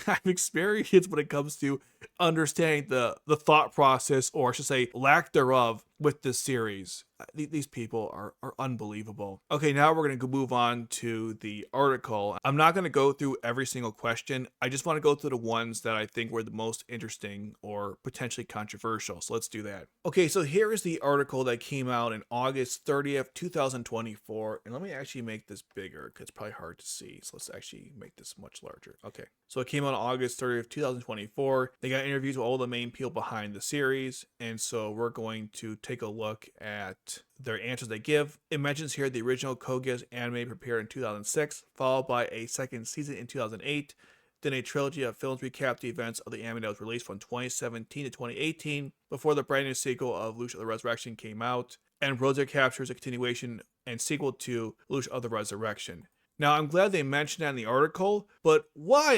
I've experienced when it comes to understanding the thought process, or I should say lack thereof, with this series. These people are unbelievable. Okay, now we're going to move on to the article. I'm not going to go through every single question. I just want to go through the ones that I think were the most interesting or potentially controversial. So let's do that. Okay, so here is the article that came out in August 30th, 2024. And let me actually make this bigger because it's probably hard to see. So let's actually make this much larger. Okay, so it came out August 30th, 2024. They got interviews with all the main people behind the series. And so we're going to take a look at their answers they give. It mentions here the original Code Geass anime prepared in 2006, followed by a second season in 2008, then a trilogy of films recap the events of the anime that was released from 2017 to 2018, before the brand new sequel of Lucia of the Resurrection came out, and Roze captures a continuation and sequel to Lucia of the Resurrection. Now, I'm glad they mentioned that in the article, but why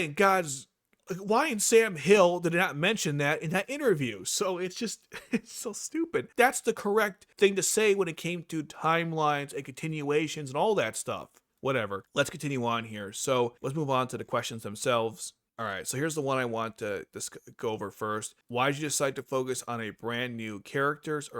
in Sam Hill did they not mention that in that interview? So it's so stupid. That's the correct thing to say when it came to timelines and continuations and all that stuff. Whatever. Let's continue on here. So let's move on to the questions themselves. All right, so here's the one I want to go over first. Why did you decide to focus on brand new characters,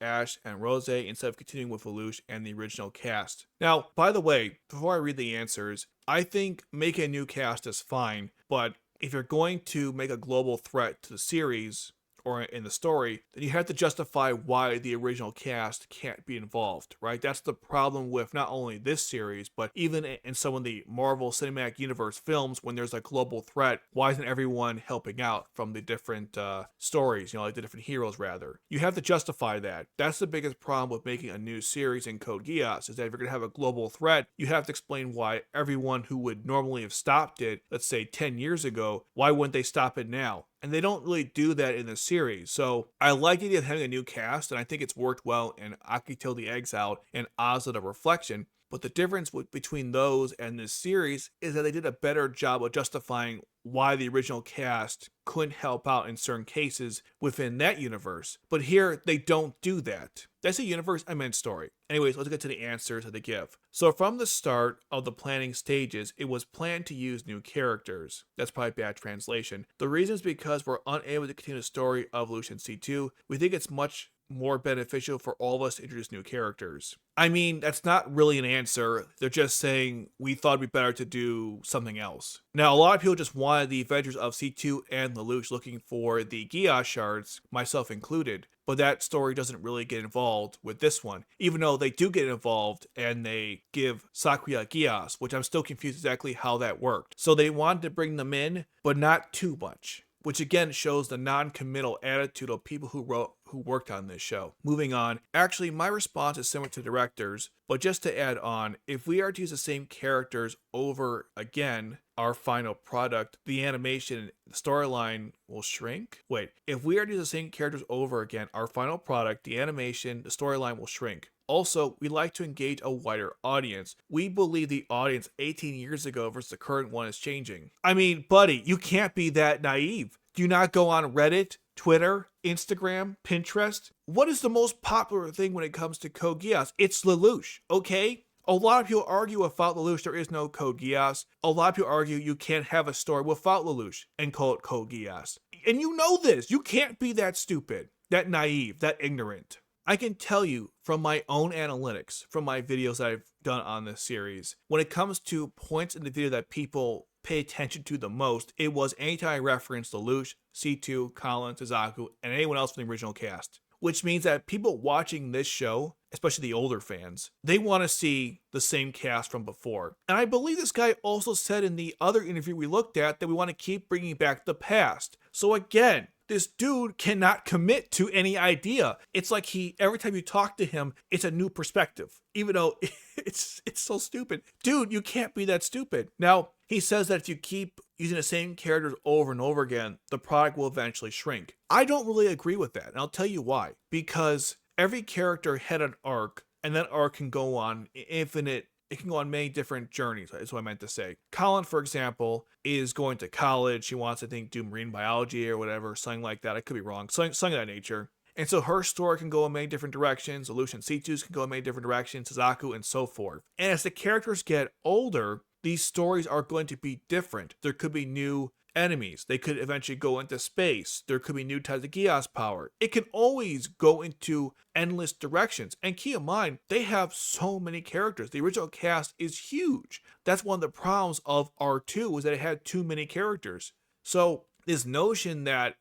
Ash and Roze, instead of continuing with Lelouch and the original cast? Now, by the way, before I read the answers, I think making a new cast is fine, but if you're going to make a global threat to the series or in the story, then you have to justify why the original cast can't be involved, right? That's the problem with not only this series, but even in some of the Marvel Cinematic Universe films, when there's a global threat, why isn't everyone helping out from the different stories, like the different heroes, rather? You have to justify that. That's the biggest problem with making a new series in Code Geass, is that if you're going to have a global threat, you have to explain why everyone who would normally have stopped it, let's say 10 years ago, why wouldn't they stop it now? And they don't really do that in the series. So I like the idea of having a new cast, and I think it's worked well in Akito the Exile and Ozza the Reflection. But the difference between those and this series is that they did a better job of justifying why the original cast couldn't help out in certain cases within that universe. But here, they don't do that. That's a universe, I meant story. Anyways, let's get to the answers that they give. So from the start of the planning stages, it was planned to use new characters. That's probably bad translation. The reason is because we're unable to continue the story of Lucian C2. We think it's much more beneficial for all of us to introduce new characters. I mean, that's not really an answer. They're just saying we thought it'd be better to do something else. Now, a lot of people just wanted the adventures of C2 and Lelouch looking for the Geass shards, myself included, but that story doesn't really get involved with this one, even though they do get involved and they give Sakuya Geass, which I'm still confused exactly how that worked. So they wanted to bring them in, but not too much, which again shows the non-committal attitude of people who worked on this show. Moving on, actually my response is similar to directors, but just to add on, if we are to use the same characters over again, our final product, the animation, the storyline will shrink. Wait, if we are to use the same characters over again, our final product, the animation, the storyline will shrink. Also, we like to engage a wider audience. We believe the audience 18 years ago versus the current one is changing. I mean, buddy, you can't be that naive. Do you not go on Reddit, Twitter, Instagram, Pinterest? What is the most popular thing when it comes to Code Geass? It's Lelouch, okay? A lot of people argue without Lelouch there is no Code Geass. A lot of people argue you can't have a story without Lelouch and call it Code Geass. And you know this. You can't be that stupid, that naive, that ignorant. I can tell you from my own analytics, from my videos that I've done on this series, when it comes to points in the video that people pay attention to the most, it was anytime I referenced Lelouch, C2, Colin, Suzaku, and anyone else from the original cast. Which means that people watching this show, especially the older fans, they want to see the same cast from before. And I believe this guy also said in the other interview we looked at that we want to keep bringing back the past. So again, this dude cannot commit to any idea. It's like every time you talk to him, it's a new perspective, even though it's so stupid. Dude, you can't be that stupid. Now, he says that if you keep using the same characters over and over again, the product will eventually shrink. I don't really agree with that, and I'll tell you why. Because every character had an arc, and that arc can go on infinite. It can go on many different journeys, is what I meant to say. Colin, for example, is going to college. She wants to do marine biology or whatever, something like that. I could be wrong. Something of that nature. And so her story can go in many different directions. Aleutian Sitsu's can go in many different directions, Suzaku, and so forth. And as the characters get older, these stories are going to be different. There could be new enemies. They could eventually go into space. There could be new types of Geass power. It can always go into endless directions. And keep in mind, they have so many characters. The original cast is huge. That's one of the problems of R2 was that it had too many characters. So this notion that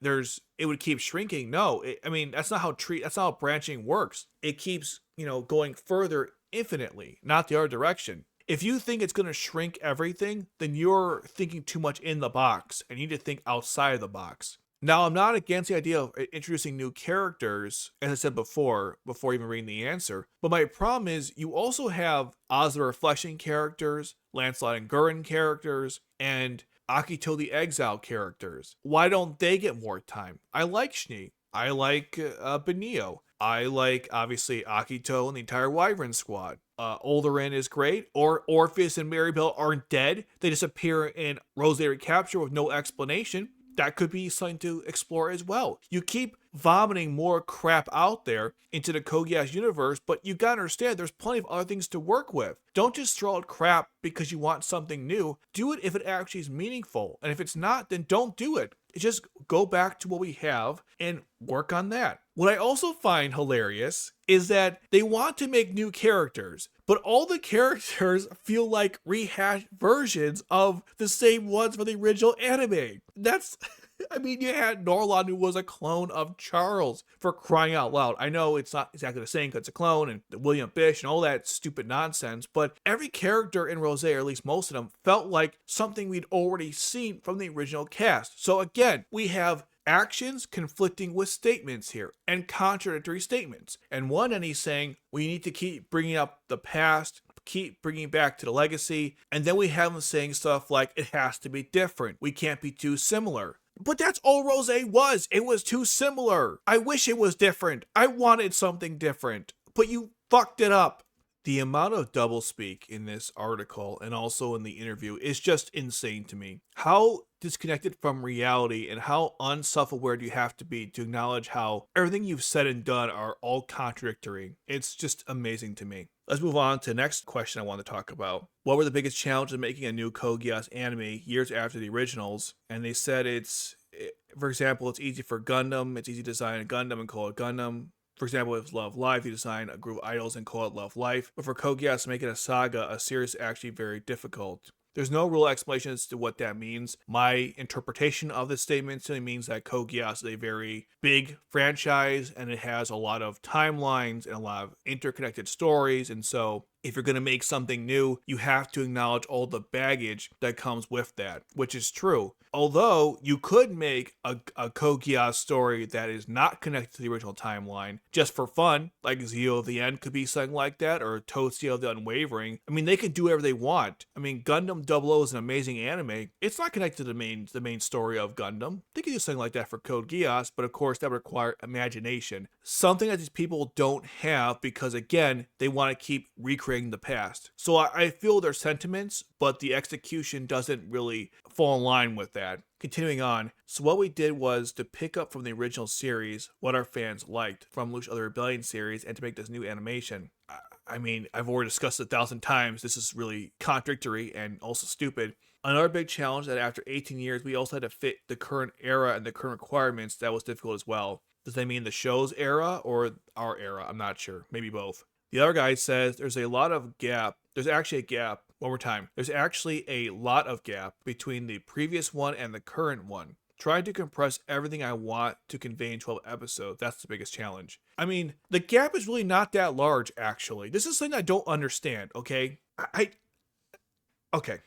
it would keep shrinking, no. I mean, that's not how branching works. It keeps, going further infinitely, not the other direction. If you think it's going to shrink everything, then you're thinking too much in the box, and you need to think outside of the box. Now, I'm not against the idea of introducing new characters, as I said before even reading the answer, but my problem is you also have Oz the Reflection characters, Lancelot and Gurren characters, and Akito the Exile characters. Why don't they get more time? I like Schnee. I like Benio. I like, obviously, Akito and the entire Wyvern squad. Olderin is great. Or Orpheus and Maribel aren't dead. They just appear in Roze Recapture with no explanation. That could be something to explore as well. You keep vomiting more crap out there into the Code Geass universe, but you gotta understand there's plenty of other things to work with. Don't just throw out crap because you want something new. Do it if it actually is meaningful. And if it's not, then don't do it. Just go back to what we have and work on that. What I also find hilarious is that they want to make new characters, but all the characters feel like rehashed versions of the same ones from the original anime. You had Norlon, who was a clone of Charles, for crying out loud. I know it's not exactly the same because it's a clone, and William Bish and all that stupid nonsense, but every character in Roze, or at least most of them, felt like something we'd already seen from the original cast. So again, we have actions conflicting with statements here, and contradictory statements. And one end he's saying, we need to keep bringing up the past, keep bringing back to the legacy, and then we have him saying stuff like, it has to be different, we can't be too similar. But that's all Roze was. It was too similar. I wish it was different. I wanted something different, but you fucked it up. The amount of doublespeak in this article and also in the interview is just insane to me. How disconnected from reality and how unself-aware do you have to be to acknowledge how everything you've said and done are all contradictory? It's just amazing to me. Let's move on to the next question I want to talk about. What were the biggest challenges of making a new Code Geass anime years after the originals? And they said for example, it's easy for Gundam. It's easy to design a Gundam and call it Gundam. For example, with Love Live, you design a group of idols and call it Love Life. But for Code Geass, making a saga, a series, is actually very difficult. There's no real explanation as to what that means. My interpretation of this statement simply means that Code Geass is a very big franchise and it has a lot of timelines and a lot of interconnected stories. And so if you're going to make something new, you have to acknowledge all the baggage that comes with that, which is true. Although you could make a Code Geass story that is not connected to the original timeline just for fun, like Zeo of the End could be something like that, or Totsuya of the Unwavering. I mean, they can do whatever they want. I mean, Gundam 00 is an amazing anime. It's not connected to the main story of Gundam. They could do something like that for Code Geass, but of course that would require imagination. Something that these people don't have because, again, they want to keep recreating the past. So I feel their sentiments, but the execution doesn't really fall in line with that. Continuing on, so what we did was to pick up from the original series what our fans liked from Lucia of the Rebellion series and to make this new animation. I mean, I've already discussed it 1,000 times. This is really contradictory and also stupid. Another big challenge that after 18 years, we also had to fit the current era and the current requirements. That was difficult as well. Does that mean the show's era or our era? I'm not sure. Maybe both. The other guy says there's a lot of gap. There's actually a gap. One more time. There's actually a lot of gap between the previous one and the current one. Trying to compress everything I want to convey in 12 episodes, that's the biggest challenge. I mean, the gap is really not that large, actually. This is something I don't understand, okay? Okay.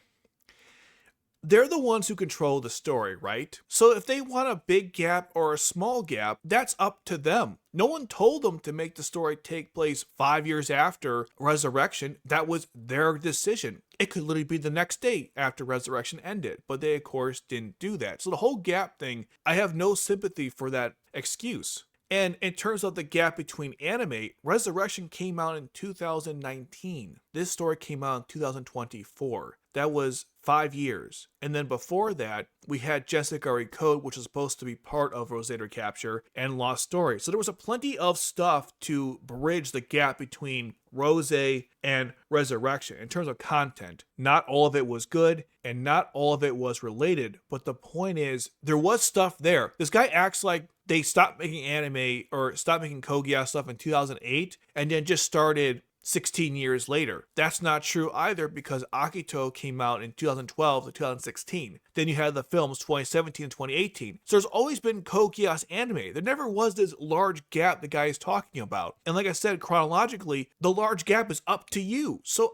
They're the ones who control the story, right? So if they want a big gap or a small gap, that's up to them. No one told them to make the story take place 5 years after Resurrection. That was their decision. It could literally be the next day after Resurrection ended, but they, of course, didn't do that. So the whole gap thing, I have no sympathy for that excuse. And in terms of the gap between anime, Resurrection came out in 2019. This story came out in 2024. That was 5 years. And then before that, we had Jessica Code, which was supposed to be part of Roze Recapture, and Lost Story. So there was a plenty of stuff to bridge the gap between Roze and Resurrection in terms of content. Not all of it was good, and not all of it was related. But the point is, there was stuff there. This guy acts like they stopped making anime or stopped making Code Geass stuff in 2008, and then just started 16 years later. That's not true either, because Akito came out in 2012 to 2016. Then you had the films 2017 and 2018. So there's always been Code Geass anime. There never was this large gap the guy is talking about. And like I said, chronologically, the large gap is up to you. So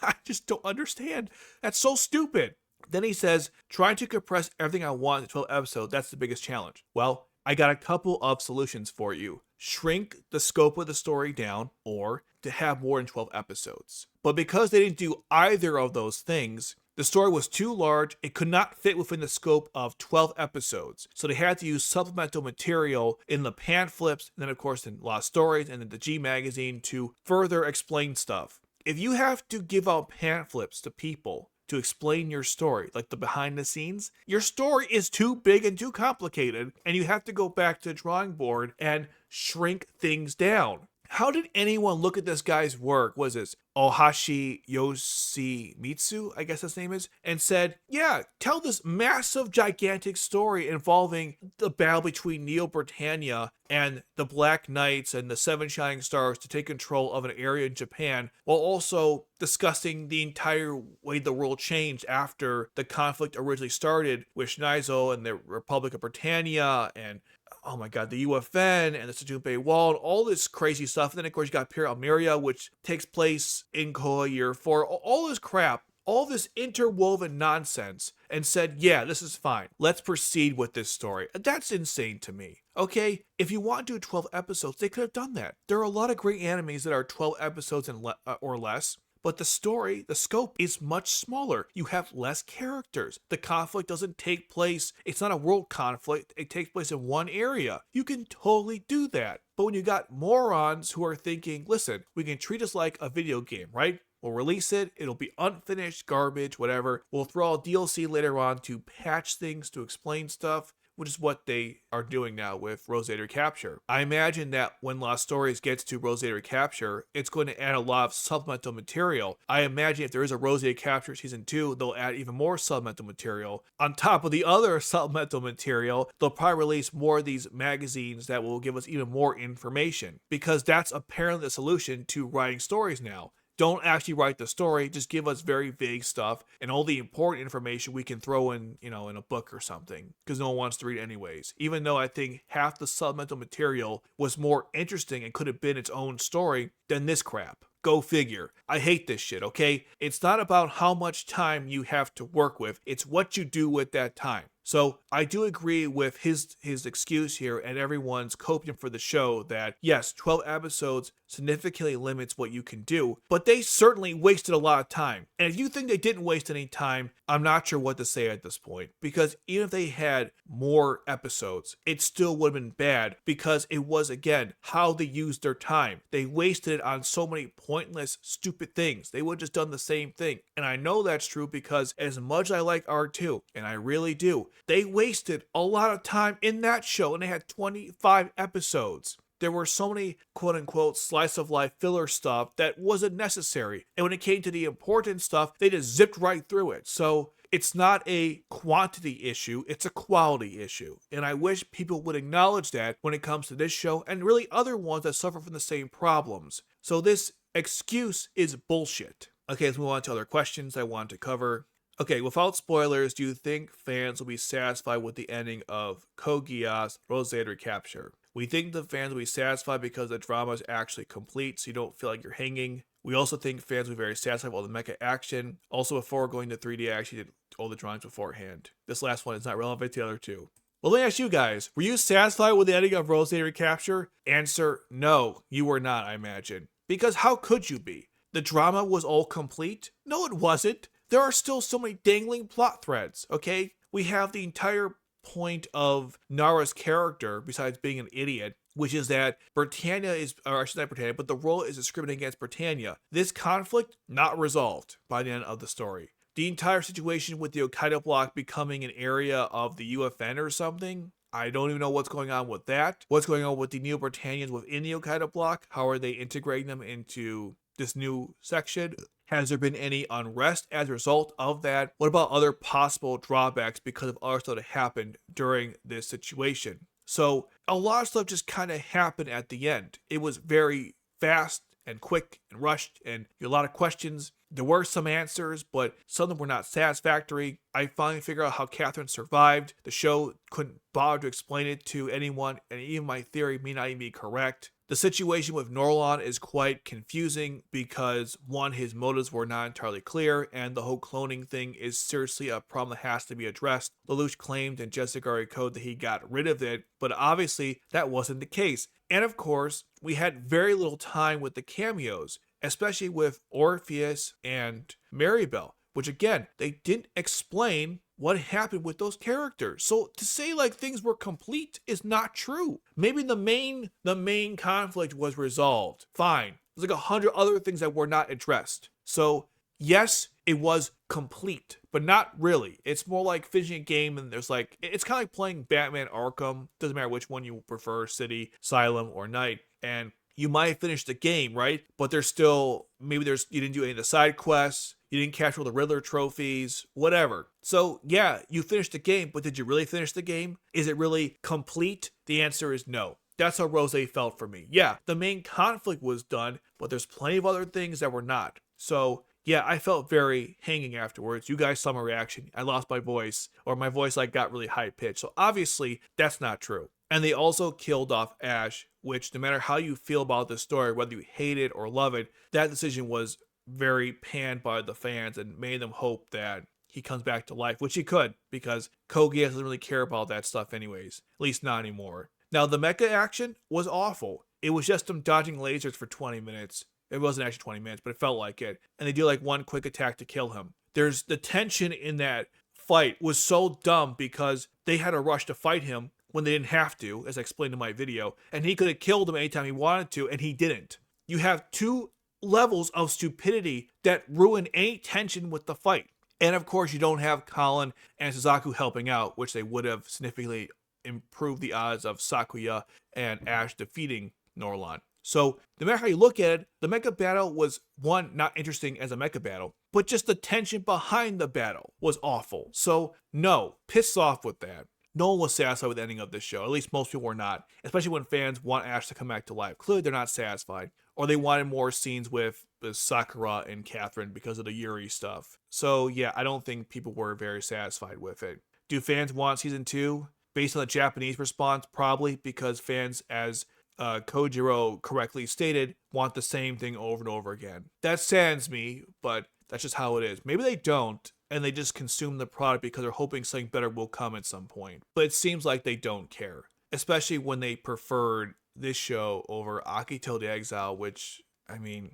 I just don't understand. That's so stupid. Then he says, trying to compress everything I want into 12 episodes, that's the biggest challenge. Well, I got a couple of solutions for you. Shrink the scope of the story down, or to have more than 12 episodes. But because they didn't do either of those things, the story was too large, it could not fit within the scope of 12 episodes. So they had to use supplemental material in the pamphlets, and then of course in Lost Stories, and then the G magazine to further explain stuff. If you have to give out pamphlets to people to explain your story, like the behind the scenes, your story is too big and too complicated, and you have to go back to the drawing board and shrink things down. How did anyone look at this guy's work, was this Ohashi Yoshimitsu, I guess his name is, and said, yeah, tell this massive, gigantic story involving the battle between Neo-Britannia and the Black Knights and the Seven Shining Stars to take control of an area in Japan, while also discussing the entire way the world changed after the conflict originally started with Shinaizo and the Republic of Britannia and oh my god, the UFN and the Sejunpei Wall and all this crazy stuff. And then of course you got Pure Almeria, which takes place in Koa Year 4. All this crap, all this interwoven nonsense, and said, yeah, this is fine. Let's proceed with this story. That's insane to me. Okay, if you want to do 12 episodes, they could have done that. There are a lot of great animes that are 12 episodes and or less. But the story, the scope is much smaller. You have less characters. The conflict doesn't take place, it's not a world conflict, it takes place in one area. You can totally do that. But when you got morons who are thinking, listen, we can treat this like a video game, right? We'll release it, it'll be unfinished garbage, whatever. We'll throw out DLC later on to patch things, to explain stuff, which is what they are doing now with Roze Recapture. I imagine that when Lost Stories gets to Roze Recapture, it's going to add a lot of supplemental material. I imagine if there is a Roze Recapture Season 2, they'll add even more supplemental material. On top of the other supplemental material, they'll probably release more of these magazines that will give us even more information, because that's apparently the solution to writing stories now. Don't actually write the story, just give us very vague stuff and all the important information we can throw in, in a book or something, because no one wants to read it anyways. Even though I think half the supplemental material was more interesting and could have been its own story than this crap. Go figure. I hate this shit, okay? It's not about how much time you have to work with, it's what you do with that time. So I do agree with his excuse here and everyone's coping for the show that yes, 12 episodes significantly limits what you can do, but they certainly wasted a lot of time. And if you think they didn't waste any time, I'm not sure what to say at this point, because even if they had more episodes, it still would have been bad, because it was, again, how they used their time. They wasted it on so many pointless, stupid things. They would have just done the same thing. And I know that's true because as much as I like R2, and I really do, they wasted a lot of time in that show, and they had 25 episodes. There were so many quote-unquote slice of life filler stuff that wasn't necessary. And when it came to the important stuff, they just zipped right through it. So it's not a quantity issue, it's a quality issue. And I wish people would acknowledge that when it comes to this show and really other ones that suffer from the same problems. So this excuse is bullshit. Okay, let's move on to other questions I want to cover. Okay, without spoilers, do you think fans will be satisfied with the ending of Code Geass Roze Recapture? We think the fans will be satisfied because the drama is actually complete, so you don't feel like you're hanging. We also think fans will be very satisfied with all the mecha action. Also, before going to 3D, I actually did all the drawings beforehand. This last one is not relevant to the other two. Well, let me ask you guys, were you satisfied with the ending of Roze Recapture? Answer, no, you were not, I imagine. Because how could you be? The drama was all complete? No, it wasn't. There are still so many dangling plot threads, okay? We have the entire point of Nara's character, besides being an idiot, which is that Britannia is, or I should not Britannia, but the world is discriminating against Britannia. This conflict, not resolved by the end of the story. the entire situation with the Hokkaido block becoming an area of the UFN or something. I don't even know what's going on with that. What's going on with the Neo-Britannians within the Hokkaido block? How are they integrating them into this new section? Has there been any unrest as a result of that? What about other possible drawbacks because of other stuff that happened during this situation? So a lot of stuff just kind of happened at the end. It was very fast and quick and rushed, and a lot of questions. There were some answers, but some of them were not satisfactory. I finally figured out how Catherine survived. The show couldn't bother to explain it to anyone, and even my theory may not even be correct. The situation with Norlon is quite confusing because, one, his motives were not entirely clear, and the whole cloning thing is seriously a problem that has to be addressed. Lelouch claimed in Jessigari Code that he got rid of it, but obviously that wasn't the case. And of course, we had very little time with the cameos, especially with Orpheus and Maribel, which again, they didn't explain what happened with those characters. So to say like things were complete is not true. Maybe the main conflict was resolved. Fine. There's like 100 other things that were not addressed. So yes, it was complete, but not really. It's more like finishing a game and there's like, it's kind of like playing Batman Arkham. Doesn't matter which one you prefer, City, Asylum, or Night. And you might finish the game, right? But there's still, maybe you didn't do any of the side quests, you didn't capture all the Riddler trophies, whatever. So yeah, you finished the game, but did you really finish the game? Is it really complete? The answer is no. That's how Roze felt for me. Yeah, the main conflict was done, but there's plenty of other things that were not. So yeah, I felt very hanging afterwards. You guys saw my reaction. I lost my voice, or my voice like got really high pitched. So obviously that's not true. And they also killed off Ash, which no matter how you feel about this story, whether you hate it or love it, that decision was very panned by the fans and made them hope that he comes back to life, which he could, because Code Geass doesn't really care about that stuff anyways, at least not anymore. Now, the mecha action was awful. It was just them dodging lasers for 20 minutes. It wasn't actually 20 minutes, but it felt like it. And they do like one quick attack to kill him. There's the tension in that fight was so dumb because they had to rush to fight him when they didn't have to, as I explained in my video, and he could have killed him anytime he wanted to, and he didn't. You have two levels of stupidity that ruin any tension with the fight. And of course, you don't have Colin and Suzaku helping out, which they would have significantly improved the odds of Sakuya and Ash defeating Norlon. So, no matter how you look at it, the mecha battle was, one, not interesting as a mecha battle, but just the tension behind the battle was awful. So, no, pissed off with that. No one was satisfied with the ending of this show. At least most people were not, especially when fans want Ash to come back to life. Clearly, they're not satisfied. Or they wanted more scenes with Sakura and Catherine because of the Yuri stuff. So, yeah, I don't think people were very satisfied with it. Do fans want season 2? Based on the Japanese response, probably, because fans, as Kojiro correctly stated, want the same thing over and over again. That saddens me, but that's just how it is. Maybe they don't, and they just consume the product because they're hoping something better will come at some point. But it seems like they don't care, especially when they preferred this show over Akito the Exile, which, I mean,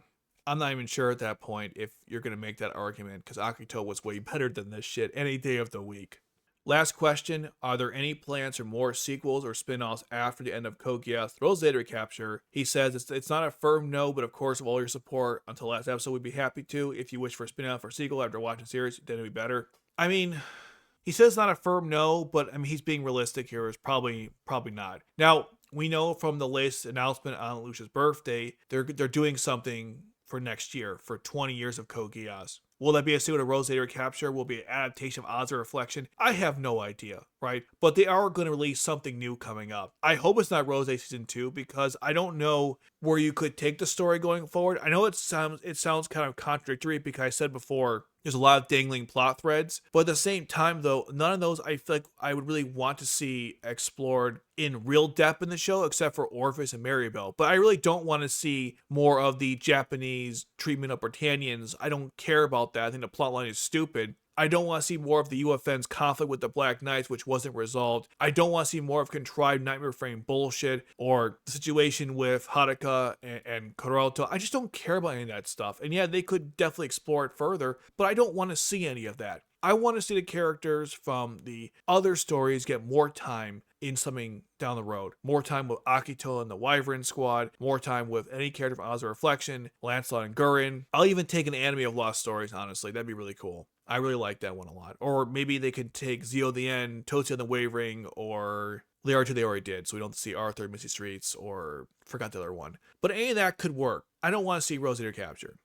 I'm not even sure at that point if you're going to make that argument, because Akito was way better than this shit any day of the week. Last question, are there any plans for more sequels or spin-offs after the end of Code Geass Roze Recapture? He says it's not a firm no, but of course with all your support until last episode we'd be happy to. If you wish for a spin-off or sequel after watching the series, then it'd be better. I mean, he says it's not a firm no, but I mean he's being realistic here. It's probably not. Now, we know from the latest announcement on Lucia's birthday, they're doing something for next year, for 20 years of Code Geass. Will that be a sequel to Roze Recapture? Will it be an adaptation of Oz or Reflection? I have no idea, right? But they are going to release something new coming up. I hope it's not Roze Season 2, because I don't know where you could take the story going forward. I know it sounds kind of contradictory, because I said before, there's a lot of dangling plot threads. But at the same time, though, none of those I feel like I would really want to see explored in real depth in the show, except for Orpheus and Maribel. But I really don't want to see more of the Japanese treatment of Britannians. I don't care about that. I think the plotline is stupid. I don't want to see more of the UFN's conflict with the Black Knights, which wasn't resolved. I don't want to see more of contrived Nightmare Frame bullshit, or the situation with Haruka and Koroto. I just don't care about any of that stuff. And yeah, they could definitely explore it further, but I don't want to see any of that. I want to see the characters from the other stories get more time in something down the road. More time with Akito and the Wyvern Squad. More time with any character from Oz or Reflection, Lancelot and Gurren. I'll even take an anime of Lost Stories, honestly. That'd be really cool. I really like that one a lot. Or maybe they could take Zio the End, Tootsie on the Wavering, or Liara they already did, so we don't see Arthur, Misty Streets, or forgot the other one. But any of that could work. I don't want to see Roze Recapture.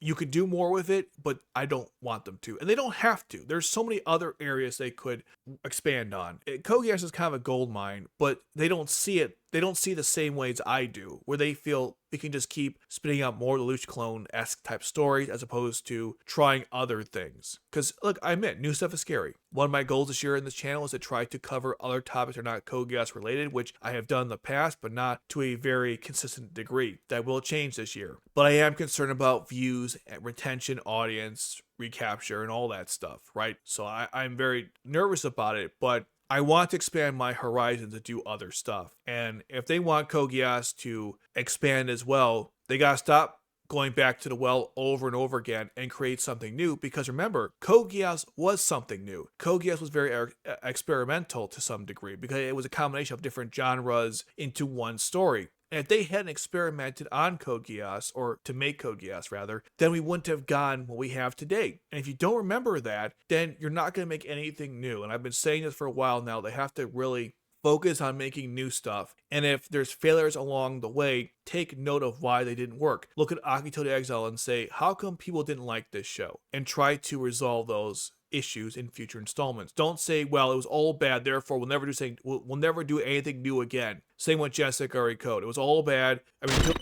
You could do more with it, but I don't want them to. And they don't have to. There's so many other areas they could expand on. Code Geass is kind of a gold mine, but they don't see it. They don't see the same ways I do, where they feel we can just keep spitting out more Lelouch clone-esque type stories as opposed to trying other things. Because, look, I admit, new stuff is scary. One of my goals this year in this channel is to try to cover other topics that are not Code Geass related, which I have done in the past, but not to a very consistent degree. That will change this year. But I am concerned about views, retention, audience, recapture, and all that stuff, right? So I'm very nervous about it, but I want to expand my horizons to do other stuff. And if they want Code Geass to expand as well, they gotta stop going back to the well over and over again and create something new. Because remember, Code Geass was something new. Code Geass was very experimental to some degree because it was a combination of different genres into one story. And if they hadn't experimented on Code Geass, or to make Code Geass rather, then we wouldn't have gotten what we have today. And if you don't remember that, then you're not going to make anything new. And I've been saying this for a while now. They have to really focus on making new stuff. And if there's failures along the way, take note of why they didn't work. Look at Akito the Exile and say, how come people didn't like this show? And try to resolve those issues in future installments. Don't say, well, it was all bad, therefore we'll never do anything new again. Same with Jessica or Code. It was all bad. I mean,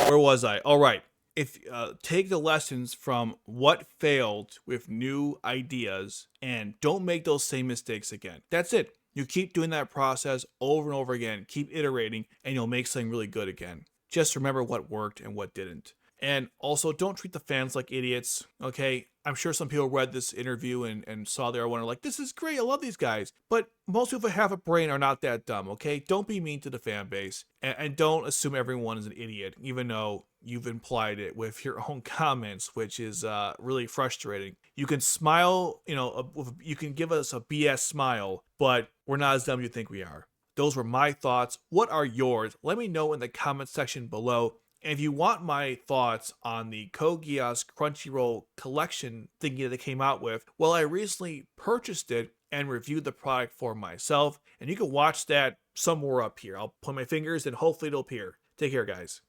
where was I? All right. If take the lessons from what failed with new ideas and don't make those same mistakes again. That's it. You keep doing that process over and over again. Keep iterating, and you'll make something really good again. Just remember what worked and what didn't. And also, don't treat the fans like idiots, okay? I'm sure some people read this interview and saw their one and like, this is great, I love these guys. But most people who have a brain are not that dumb, okay? Don't be mean to the fan base. And don't assume everyone is an idiot, even though you've implied it with your own comments, which is really frustrating. You can smile, you can give us a BS smile, but we're not as dumb as you think we are. Those were my thoughts. What are yours? Let me know in the comment section below. And if you want my thoughts on the Code Geass Crunchyroll collection thingy that they came out with, well, I recently purchased it and reviewed the product for myself. And you can watch that somewhere up here. I'll put my fingers and hopefully it'll appear. Take care, guys.